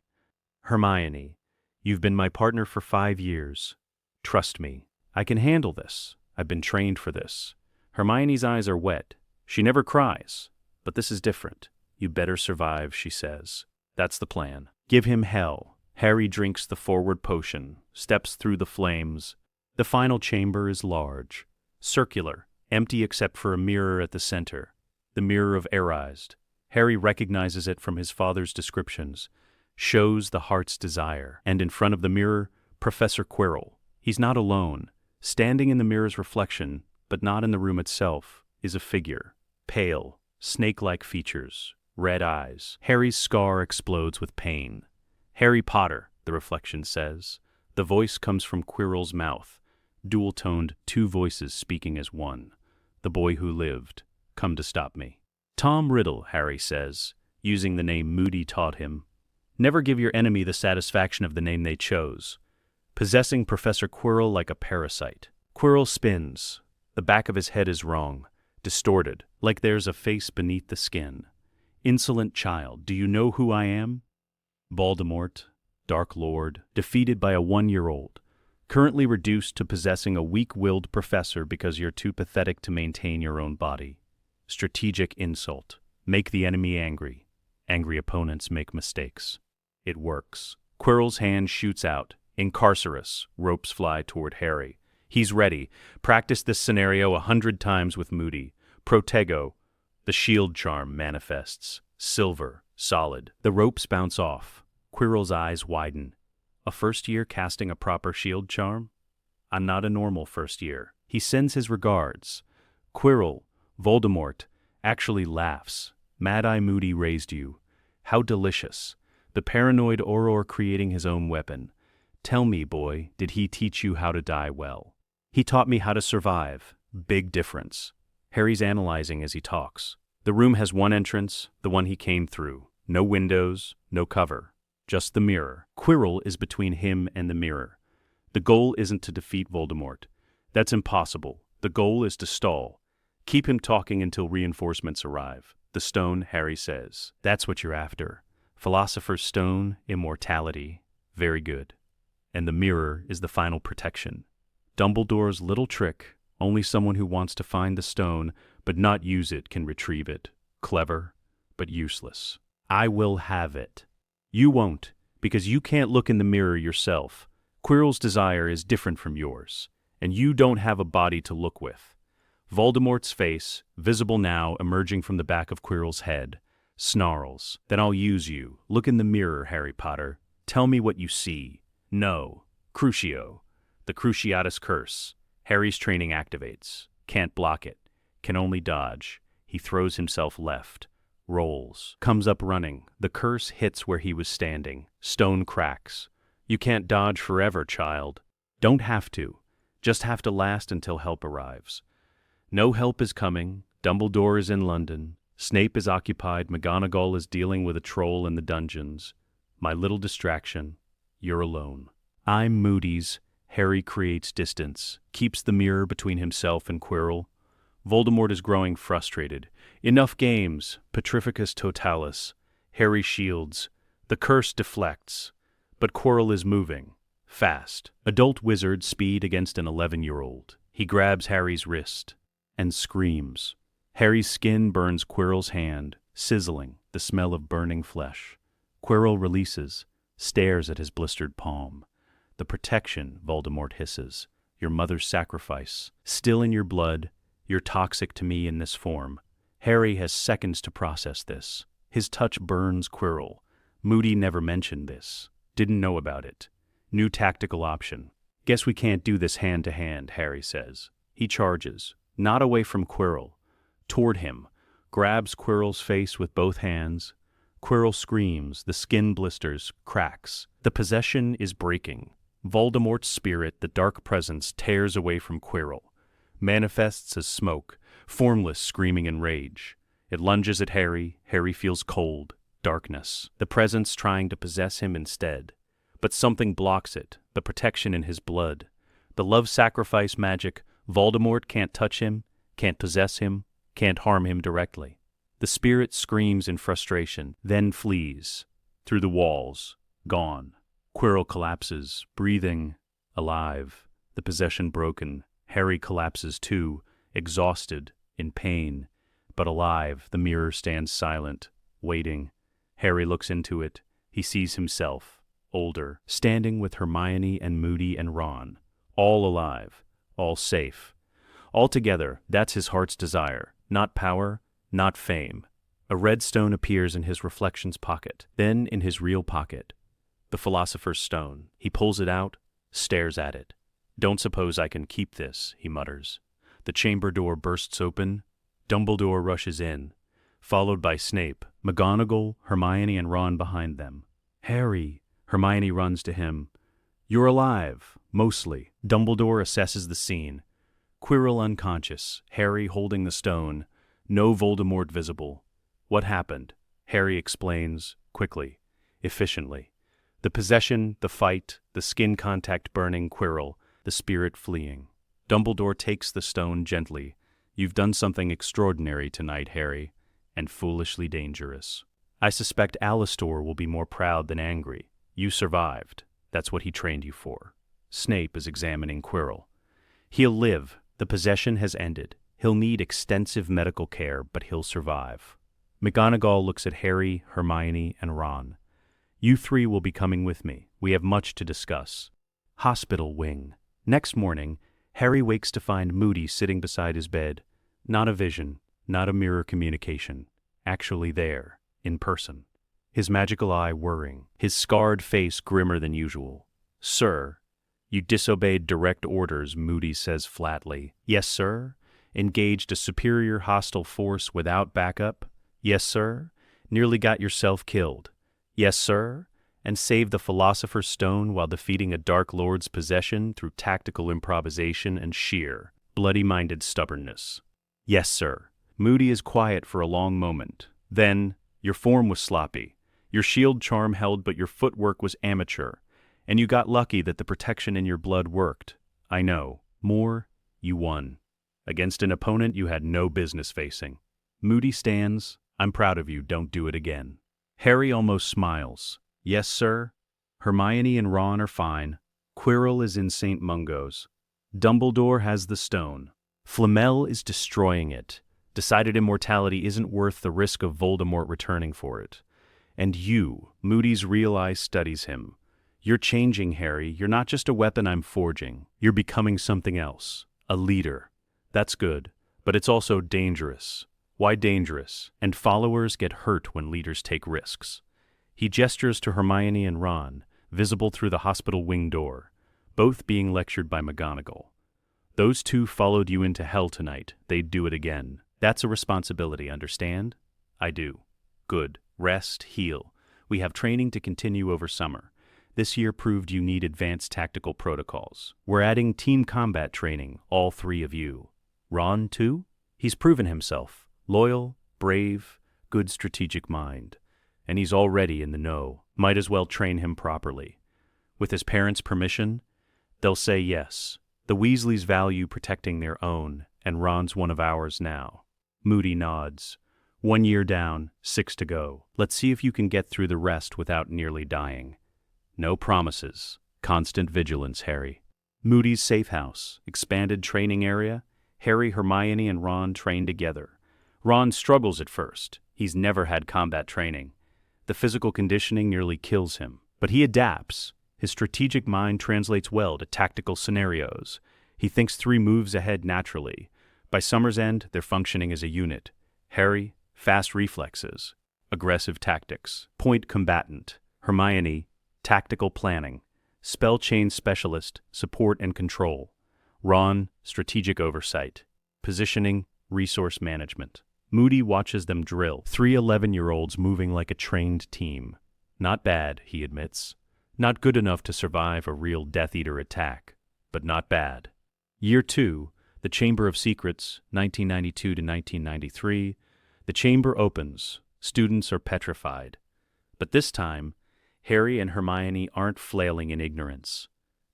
Hermione. You've been my partner for 5 years. Trust me. I can handle this. I've been trained for this. Hermione's eyes are wet. She never cries. But this is different. You better survive, she says. That's the plan. Give him hell. Harry drinks the forward potion, steps through the flames. The final chamber is large, circular, empty except for a mirror at the center. The mirror of Arised. Harry recognizes it from his father's descriptions. Shows the heart's desire. And in front of the mirror, Professor Quirrell. He's not alone. Standing in the mirror's reflection, but not in the room itself, is a figure. Pale, snake-like features, red eyes. Harry's scar explodes with pain. Harry Potter, the reflection says. The voice comes from Quirrell's mouth, dual-toned, 2 voices speaking as one. The boy who lived, come to stop me. Tom Riddle, Harry says, using the name Moody taught him. Never give your enemy the satisfaction of the name they chose. Possessing Professor Quirrell like a parasite. Quirrell spins. The back of his head is wrong, distorted, like there's a face beneath the skin. Insolent child, do you know who I am? Voldemort, Dark Lord, defeated by a 1-year-old, currently reduced to possessing a weak-willed professor because you're too pathetic to maintain your own body. Strategic insult. Make the enemy angry. Angry opponents make mistakes. It works. Quirrell's hand shoots out. Incarcerous. Ropes fly toward Harry. He's ready. Practice this scenario 100 times with Moody. Protego. The shield charm manifests. Silver. Solid. The ropes bounce off. Quirrell's eyes widen. A first year casting a proper shield charm? I'm not a normal first year. He sends his regards. Quirrell, Voldemort, actually laughs. Mad-Eye Moody raised you. How delicious. The paranoid Auror creating his own weapon. Tell me, boy, did he teach you how to die well? He taught me how to survive. Big difference. Harry's analyzing as he talks. The room has one entrance, the one he came through. No windows, no cover. Just the mirror. Quirrell is between him and the mirror. The goal isn't to defeat Voldemort. That's impossible. The goal is to stall. Keep him talking until reinforcements arrive. The stone, Harry says. That's what you're after. Philosopher's Stone, immortality. Very good. And the mirror is the final protection. Dumbledore's little trick. Only someone who wants to find the stone but not use it can retrieve it. Clever, but useless. I will have it. You won't, because you can't look in the mirror yourself. Quirrell's desire is different from yours, and you don't have a body to look with. Voldemort's face, visible now emerging from the back of Quirrell's head, snarls. Then I'll use you. Look in the mirror, Harry Potter. Tell me what you see. No. Crucio. The Cruciatus Curse. Harry's training activates. Can't block it. Can only dodge. He throws himself left. Rolls. Comes up running. The curse hits where he was standing. Stone cracks. You can't dodge forever, child. Don't have to. Just have to last until help arrives. No help is coming. Dumbledore is in London. Snape is occupied. McGonagall is dealing with a troll in the dungeons. My little distraction. You're alone. I'm Moody's. Harry creates distance. Keeps the mirror between himself and Quirrell. Voldemort is growing frustrated. Enough games. Petrificus totalis. Harry shields. The curse deflects. But Quirrell is moving. Fast. Adult wizard speed against an 11-year-old. He grabs Harry's wrist and screams. Harry's skin burns Quirrell's hand, sizzling, the smell of burning flesh. Quirrell releases, stares at his blistered palm. The protection, Voldemort hisses. Your mother's sacrifice. Still in your blood. You're toxic to me in this form. Harry has seconds to process this. His touch burns Quirrell. Moody never mentioned this. Didn't know about it. New tactical option. Guess we can't do this hand-to-hand, Harry says. He charges, not away from Quirrell. Toward him, grabs Quirrell's face with both hands. Quirrell screams, the skin blisters, cracks. The possession is breaking. Voldemort's spirit, the dark presence, tears away from Quirrell. Manifests as smoke, formless, screaming in rage. It lunges at Harry. Harry feels cold, darkness. The presence trying to possess him instead. But something blocks it, the protection in his blood. The love sacrifice magic. Voldemort can't touch him, can't possess him, can't harm him directly. The spirit screams in frustration, then flees. Through the walls. Gone. Quirrell collapses, breathing, alive. The possession broken. Harry collapses too, exhausted, in pain. But alive, the mirror stands silent, waiting. Harry looks into it. He sees himself, older, standing with Hermione and Moody and Ron. All alive, all safe. All together, that's his heart's desire. Not power, not fame. A red stone appears in his reflection's pocket, then in his real pocket. The Philosopher's Stone. He pulls it out, stares at it. Don't suppose I can keep this, he mutters. The chamber door bursts open. Dumbledore rushes in, followed by Snape, McGonagall, Hermione, and Ron behind them. Harry, Hermione runs to him. You're alive, mostly. Dumbledore assesses the scene. Quirrell unconscious, Harry holding the stone, no Voldemort visible. What happened? Harry explains, quickly, efficiently. The possession, the fight, the skin contact burning Quirrell, the spirit fleeing. Dumbledore takes the stone gently. You've done something extraordinary tonight, Harry, and foolishly dangerous. I suspect Alastor will be more proud than angry. You survived. That's what he trained you for. Snape is examining Quirrell. He'll live. The possession has ended. He'll need extensive medical care, but he'll survive. McGonagall looks at Harry, Hermione, and Ron. You three will be coming with me. We have much to discuss. Hospital wing. Next morning, Harry wakes to find Moody sitting beside his bed. Not a vision, not a mirror communication. Actually there, in person. His magical eye whirring, his scarred face grimmer than usual. Sir, you disobeyed direct orders, Moody says flatly. Yes, sir. Engaged a superior hostile force without backup. Yes, sir. Nearly got yourself killed. Yes, sir. And saved the Philosopher's Stone while defeating a Dark Lord's possession through tactical improvisation and sheer, bloody-minded stubbornness. Yes, sir. Moody is quiet for a long moment. Then, your form was sloppy. Your shield charm held, but your footwork was amateur. And you got lucky that the protection in your blood worked. I know. More, you won. Against an opponent you had no business facing. Moody stands. I'm proud of you. Don't do it again. Harry almost smiles. Yes, sir. Hermione and Ron are fine. Quirrell is in St. Mungo's. Dumbledore has the stone. Flamel is destroying it. Decided immortality isn't worth the risk of Voldemort returning for it. And you, Moody's real eye studies him. You're changing, Harry. You're not just a weapon I'm forging. You're becoming something else. A leader. That's good, but it's also dangerous. Why dangerous? And followers get hurt when leaders take risks. He gestures to Hermione and Ron, visible through the hospital wing door, both being lectured by McGonagall. Those two followed you into hell tonight. They'd do it again. That's a responsibility, understand? I do. Good. Rest, heal. We have training to continue over summer. This year proved you need advanced tactical protocols. We're adding team combat training, all three of you. Ron, too? He's proven himself. Loyal, brave, good strategic mind. And he's already in the know. Might as well train him properly. With his parents' permission, they'll say yes. The Weasleys value protecting their own, and Ron's one of ours now. Moody nods. 1 year down, 6 to go. Let's see if you can get through the rest without nearly dying. No promises. Constant vigilance, Harry. Moody's safe house, expanded training area. Harry, Hermione, and Ron train together. Ron struggles at first. He's never had combat training. The physical conditioning nearly kills him. But he adapts. His strategic mind translates well to tactical scenarios. He thinks 3 moves ahead naturally. By summer's end, they're functioning as a unit. Harry, fast reflexes. Aggressive tactics. Point combatant. Hermione, tactical planning. Spell chain specialist, support and control. Ron, strategic oversight. Positioning, resource management. Moody watches them drill. 3 11-year-olds moving like a trained team. Not bad, he admits. Not good enough to survive a real Death Eater attack, but not bad. Year 2, the Chamber of Secrets, 1992 to 1993. The chamber opens. Students are petrified. But this time, Harry and Hermione aren't flailing in ignorance.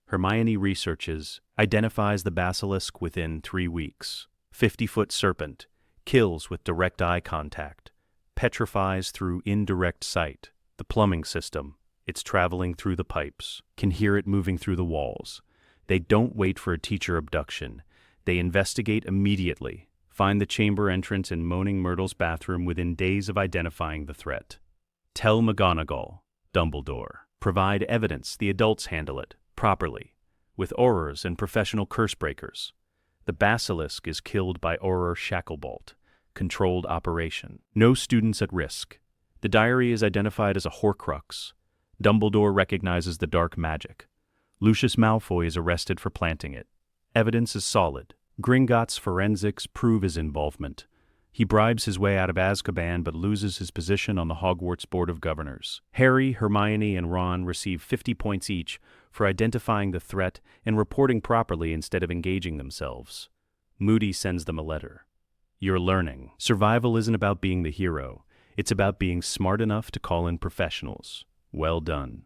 Hermione researches, identifies the basilisk within 3 weeks. 50-foot serpent, kills with direct eye contact, petrifies through indirect sight. The plumbing system, it's traveling through the pipes, can hear it moving through the walls. They don't wait for a teacher abduction. They investigate immediately, find the chamber entrance in Moaning Myrtle's bathroom within days of identifying the threat. Tell McGonagall, Dumbledore. Provide evidence, the adults handle it, properly, with Aurors and professional curse breakers. The basilisk is killed by Auror Shacklebolt. Controlled operation. No students at risk. The diary is identified as a Horcrux. Dumbledore recognizes the dark magic. Lucius Malfoy is arrested for planting it. Evidence is solid. Gringotts forensics prove his involvement. He bribes his way out of Azkaban but loses his position on the Hogwarts Board of Governors. Harry, Hermione, and Ron receive 50 points each for identifying the threat and reporting properly instead of engaging themselves. Moody sends them a letter. You're learning. Survival isn't about being the hero. It's about being smart enough to call in professionals. Well done.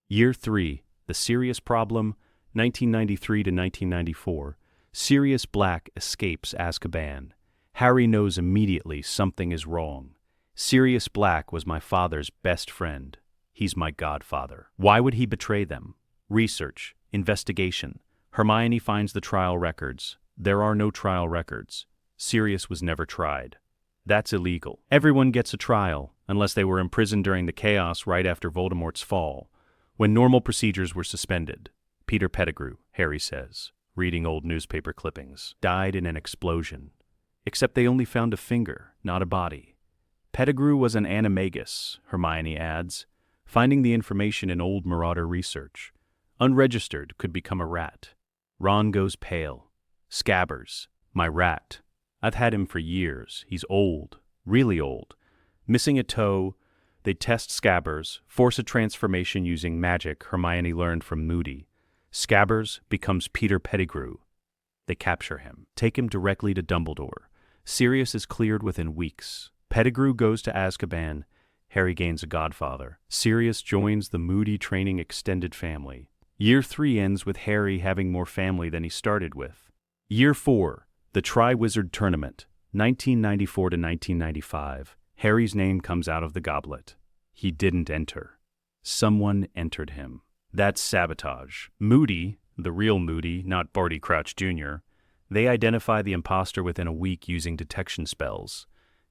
Year 3, the serious problem, 1993 to 1994. Sirius Black escapes Azkaban. Harry knows immediately something is wrong. Sirius Black was my father's best friend. He's my godfather. Why would he betray them? Research, investigation. Hermione finds the trial records. There are no trial records. Sirius was never tried. That's illegal. Everyone gets a trial, unless they were imprisoned during the chaos right after Voldemort's fall, when normal procedures were suspended. Peter Pettigrew, Harry says, reading old newspaper clippings, died in an explosion. Except they only found a finger, not a body. Pettigrew was an animagus, Hermione adds, finding the information in old Marauder research. Unregistered could become a rat. Ron goes pale. Scabbers, my rat. I've had him for years. He's old, really old. Missing a toe, they test Scabbers, force a transformation using magic Hermione learned from Moody. Scabbers becomes Peter Pettigrew. They capture him, take him directly to Dumbledore. Sirius is cleared within weeks. Pettigrew goes to Azkaban. Harry gains a godfather. Sirius joins the Moody training extended family. Year 3 ends with Harry having more family than he started with. Year 4, the Triwizard Tournament, 1994 to 1995. Harry's name comes out of the goblet. He didn't enter. Someone entered him. That's sabotage. Moody, the real Moody, not Barty Crouch Jr. They identify the imposter within a week using detection spells.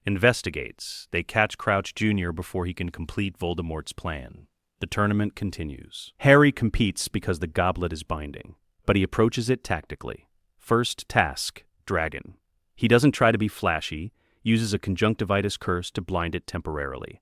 Investigates. They catch Crouch Jr. before he can complete Voldemort's plan. The tournament continues. Harry competes because the goblet is binding, but he approaches it tactically. First task, Dragon. He doesn't try to be flashy, uses a conjunctivitis curse to blind it temporarily.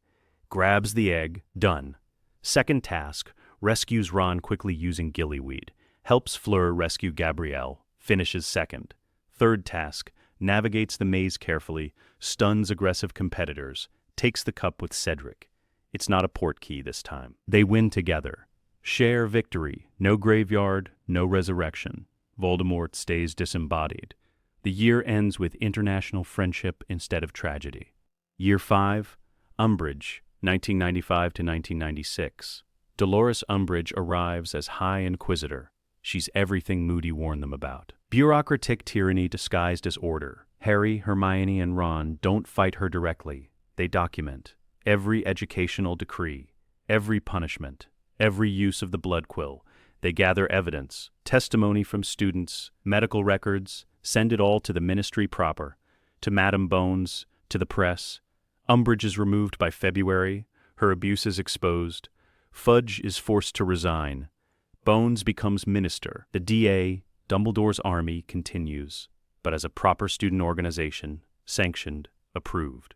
Grabs the egg, done. Second task, rescues Ron quickly using gillyweed. Helps Fleur rescue Gabrielle, finishes second. Third task, navigates the maze carefully, stuns aggressive competitors, takes the cup with Cedric. It's not a portkey this time. They win together. Share victory. No graveyard, no resurrection. Voldemort stays disembodied. The year ends with international friendship instead of tragedy. Year 5, Umbridge, 1995 to 1996. Dolores Umbridge arrives as High Inquisitor. She's everything Moody warned them about. Bureaucratic tyranny disguised as order. Harry, Hermione, and Ron don't fight her directly. They document every educational decree, every punishment, every use of the blood quill. They gather evidence, testimony from students, medical records, send it all to the ministry proper, to Madame Bones, to the press. Umbridge is removed by February, her abuse is exposed. Fudge is forced to resign. Bones becomes minister. The DA, Dumbledore's army, continues, but as a proper student organization, sanctioned, approved.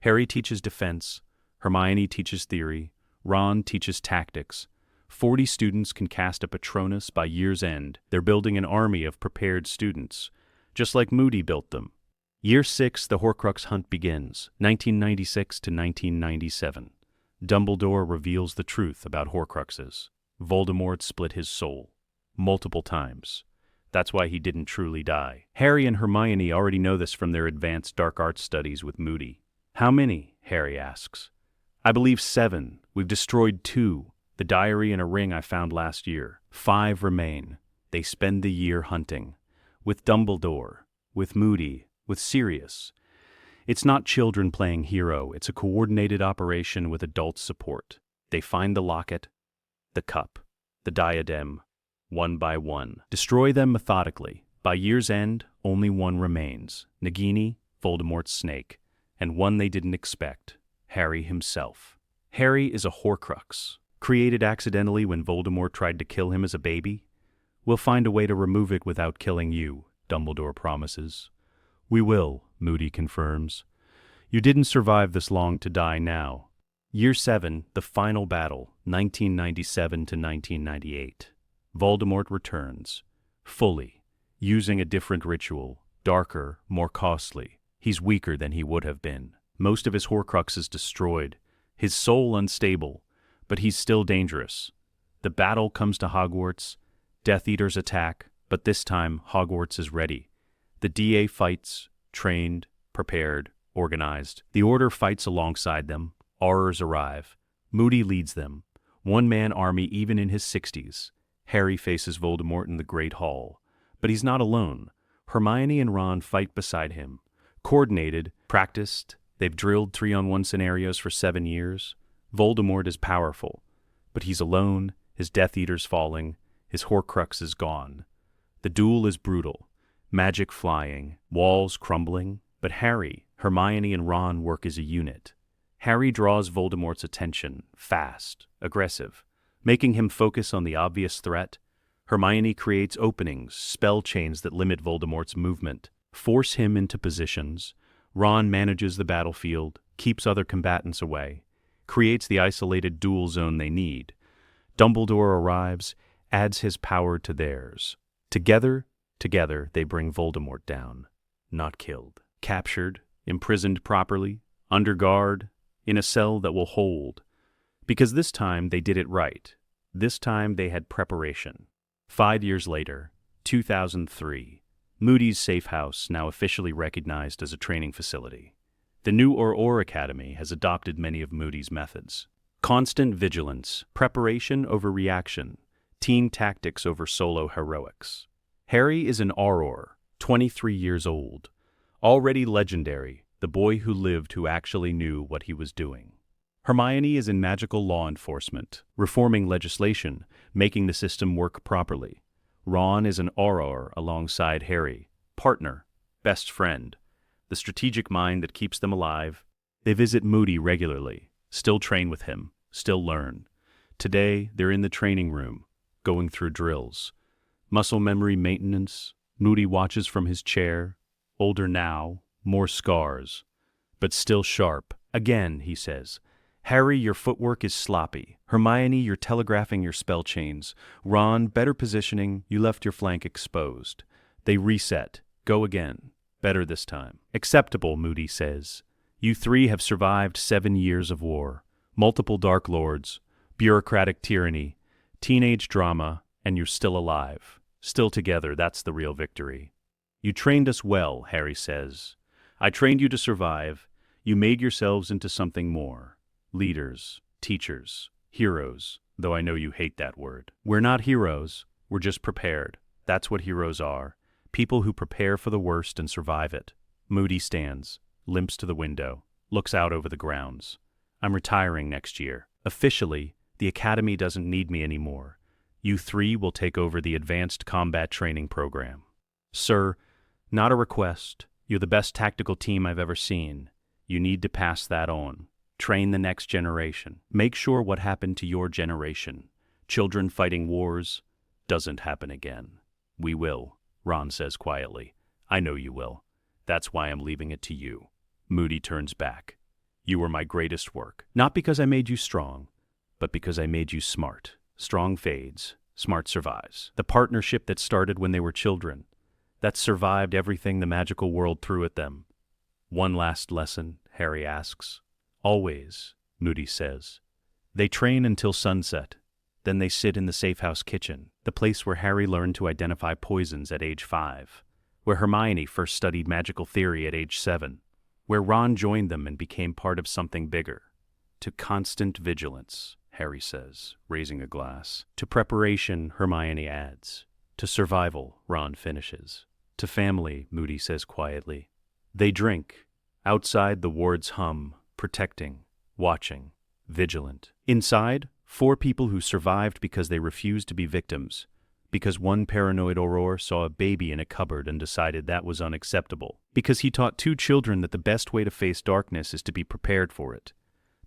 Harry teaches defense, Hermione teaches theory, Ron teaches tactics. 40 students can cast a Patronus by year's end. They're building an army of prepared students, just like Moody built them. Year 6, the Horcrux hunt begins, 1996 to 1997. Dumbledore reveals the truth about Horcruxes. Voldemort split his soul. Multiple times. That's why he didn't truly die. Harry and Hermione already know this from their advanced dark arts studies with Moody. How many? Harry asks. I believe 7. We've destroyed 2. The diary and a ring I found last year. 5 remain. They spend the year hunting. With Dumbledore. With Moody. With Sirius. It's not children playing hero. It's a coordinated operation with adult support. They find the locket, the cup, the diadem, one by one. Destroy them methodically. By year's end, only one remains. Nagini, Voldemort's snake, and one they didn't expect. Harry himself. Harry is a Horcrux, created accidentally when Voldemort tried to kill him as a baby. We'll find a way to remove it without killing you, Dumbledore promises. We will, Moody confirms. You didn't survive this long to die now. Year 7, the final battle, 1997 to 1998. Voldemort returns, fully, using a different ritual, darker, more costly. He's weaker than he would have been. Most of his Horcruxes destroyed, his soul unstable, but he's still dangerous. The battle comes to Hogwarts. Death Eaters attack, but this time Hogwarts is ready. The DA fights, trained, prepared, organized. The Order fights alongside them. Aurors arrive. Moody leads them. One-man army even in his 60s. Harry faces Voldemort in the Great Hall. But he's not alone. Hermione and Ron fight beside him. Coordinated, practiced, they've drilled 3-on-1 scenarios for 7 years. Voldemort is powerful. But he's alone, his Death Eaters falling, his Horcrux is gone. The duel is brutal. Magic flying, walls crumbling. But Harry, Hermione, and Ron work as a unit. Harry draws Voldemort's attention, fast, aggressive, making him focus on the obvious threat. Hermione creates openings, spell chains that limit Voldemort's movement, force him into positions. Ron manages the battlefield, keeps other combatants away, creates the isolated duel zone they need. Dumbledore arrives, adds his power to theirs. Together, they bring Voldemort down. Not killed. Captured, imprisoned properly, under guard, in a cell that will hold. Because this time they did it right. This time they had preparation. 5 years later, 2003, Moody's safe house now officially recognized as a training facility. The new Auror Academy has adopted many of Moody's methods. Constant vigilance, preparation over reaction, team tactics over solo heroics. Harry is an Auror, 23 years old. Already legendary, the boy who lived who actually knew what he was doing. Hermione is in magical law enforcement, reforming legislation, making the system work properly. Ron is an auror alongside Harry, partner, best friend, the strategic mind that keeps them alive. They visit Moody regularly, still train with him, still learn. Today, they're in the training room, going through drills. Muscle memory maintenance. Moody watches from his chair, older now, more scars, but still sharp. Again, he says, Harry, your footwork is sloppy. Hermione, you're telegraphing your spell chains. Ron, better positioning, you left your flank exposed. They reset. Go again. Better this time. Acceptable, Moody says. You three have survived 7 years of war, multiple Dark Lords, bureaucratic tyranny, teenage drama, and you're still alive. Still together, that's the real victory. You trained us well, Harry says. I trained you to survive. You made yourselves into something more. Leaders, teachers, heroes, though I know you hate that word. We're not heroes, we're just prepared. That's what heroes are. People who prepare for the worst and survive it. Moody stands, limps to the window, looks out over the grounds. I'm retiring next year. Officially, the Academy doesn't need me anymore. You three will take over the Advanced Combat Training Program. Sir, not a request. You're the best tactical team I've ever seen. You need to pass that on. Train the next generation. Make sure what happened to your generation, children fighting wars, doesn't happen again. We will, Ron says quietly. I know you will. That's why I'm leaving it to you. Moody turns back. You were my greatest work. Not because I made you strong, but because I made you smart. Strong fades, smart survives. The partnership that started when they were children, that survived everything the magical world threw at them. One last lesson, Harry asks. Always, Moody says. They train until sunset. Then they sit in the safe house kitchen, the place where Harry learned to identify poisons at age 5, where Hermione first studied magical theory at age 7, where Ron joined them and became part of something bigger. To constant vigilance, Harry says, raising a glass. To preparation, Hermione adds. To survival, Ron finishes. To family, Moody says quietly. They drink. Outside, the wards hum, protecting, watching, vigilant. Inside, 4 people who survived because they refused to be victims, because one paranoid auror saw a baby in a cupboard and decided that was unacceptable, because he taught 2 children that the best way to face darkness is to be prepared for it,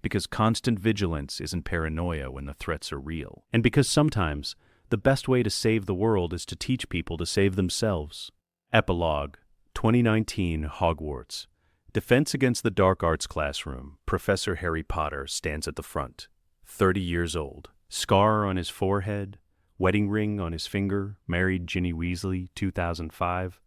because constant vigilance isn't paranoia when the threats are real, and because sometimes the best way to save the world is to teach people to save themselves. Epilogue, 2019 Hogwarts. Defense Against the Dark Arts classroom. Professor Harry Potter stands at the front, 30 years old. Scar on his forehead, wedding ring on his finger, married Ginny Weasley, 2005.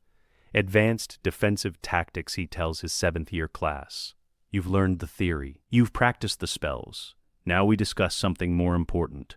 Advanced defensive tactics, he tells his 7th-year class. You've learned the theory. You've practiced the spells. Now we discuss something more important.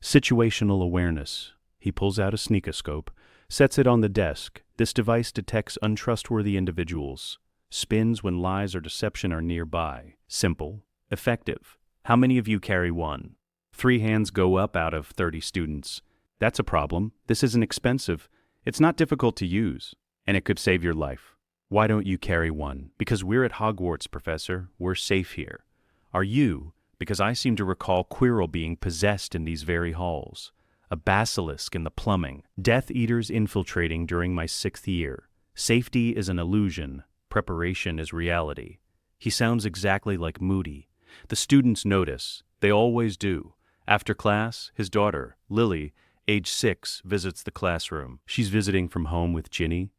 Situational awareness. He pulls out a sneakoscope, sets it on the desk. This device detects untrustworthy individuals. Spins when lies or deception are nearby. Simple. Effective. How many of you carry one? 3 hands go up out of 30 students. That's a problem. This isn't expensive. It's not difficult to use. And it could save your life. Why don't you carry one? Because we're at Hogwarts, Professor. We're safe here. Are you? Because I seem to recall Quirrell being possessed in these very halls. A basilisk in the plumbing. Death Eaters infiltrating during my 6th year. Safety is an illusion. Preparation is reality. He sounds exactly like Moody. The students notice. They always do. After class, his daughter, Lily, age 6, visits the classroom. She's visiting from home with Ginny.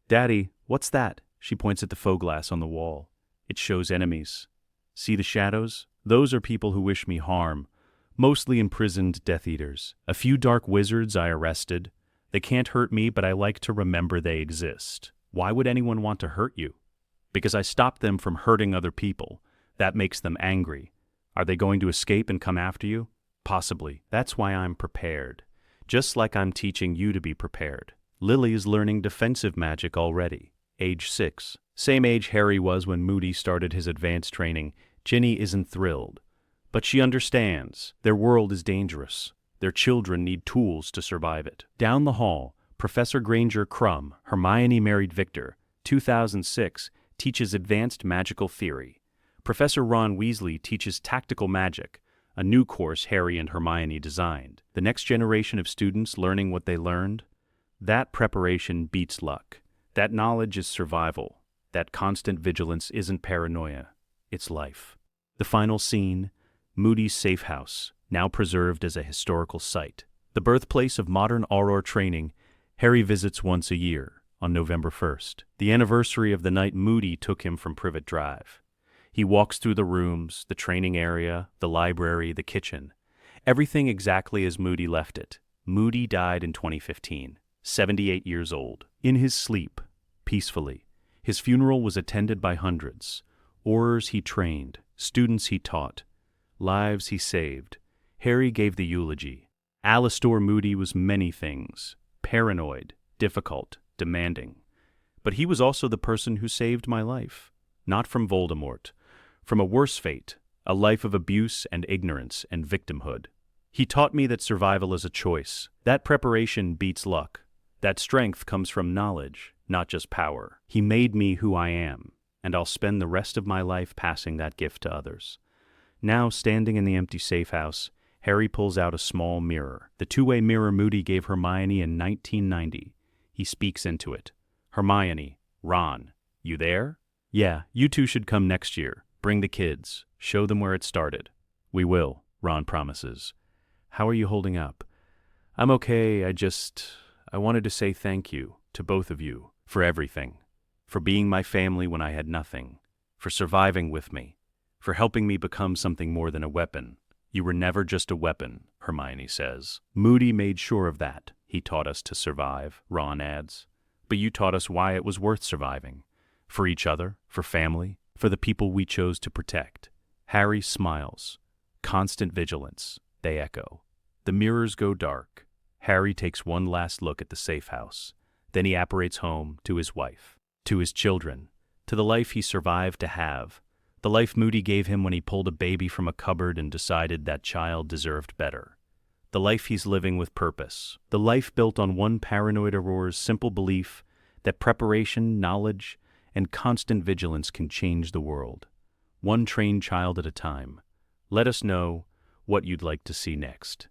Daddy, what's that? She points at the faux glass on the wall. It shows enemies. See the shadows? Those are people who wish me harm. Mostly imprisoned Death Eaters. A few dark wizards I arrested. They can't hurt me, but I like to remember they exist. Why would anyone want to hurt you? Because I stopped them from hurting other people. That makes them angry. Are they going to escape and come after you? Possibly. That's why I'm prepared. Just like I'm teaching you to be prepared. Lily is learning defensive magic already. Age 6. Same age Harry was when Moody started his advanced training. Ginny isn't thrilled. But she understands. Their world is dangerous. Their children need tools to survive it. Down the hall, Professor Granger Crumb, Hermione married Victor, 2006, teaches advanced magical theory. Professor Ron Weasley teaches tactical magic, a new course Harry and Hermione designed. The next generation of students learning what they learned. That preparation beats luck. That knowledge is survival. That constant vigilance isn't paranoia. It's life. The final scene, Moody's safe house, now preserved as a historical site. The birthplace of modern Auror training, Harry visits once a year, on November 1st, the anniversary of the night Moody took him from Privet Drive. He walks through the rooms, the training area, the library, the kitchen. Everything exactly as Moody left it. Moody died in 2015, 78 years old. In his sleep, peacefully. His funeral was attended by hundreds. Aurors he trained, students he taught, lives he saved. Harry gave the eulogy. Alastor Moody was many things. Paranoid, difficult, demanding. But he was also the person who saved my life. Not from Voldemort. From a worse fate, a life of abuse and ignorance and victimhood. He taught me that survival is a choice. That preparation beats luck. That strength comes from knowledge, not just power. He made me who I am, and I'll spend the rest of my life passing that gift to others. Now, standing in the empty safe house, Harry pulls out a small mirror, the two-way mirror Moody gave Hermione in 1990. He speaks into it. Hermione, Ron, you there? Yeah, you two should come next year. Bring the kids. Show them where it started. We will, Ron promises. How are you holding up? I'm okay, I wanted to say thank you to both of you for everything. For being my family when I had nothing. For surviving with me. For helping me become something more than a weapon. You were never just a weapon, Hermione says. Moody made sure of that. He taught us to survive, Ron adds. But you taught us why it was worth surviving. For each other, for family, for the people we chose to protect. Harry smiles. Constant vigilance, they echo. The mirrors go dark. Harry takes one last look at the safe house. Then he apparates home to his wife, to his children, to the life he survived to have. The life Moody gave him when he pulled a baby from a cupboard and decided that child deserved better. The life he's living with purpose. The life built on one paranoid Auror's simple belief that preparation, knowledge, and constant vigilance can change the world. One trained child at a time. Let us know what you'd like to see next.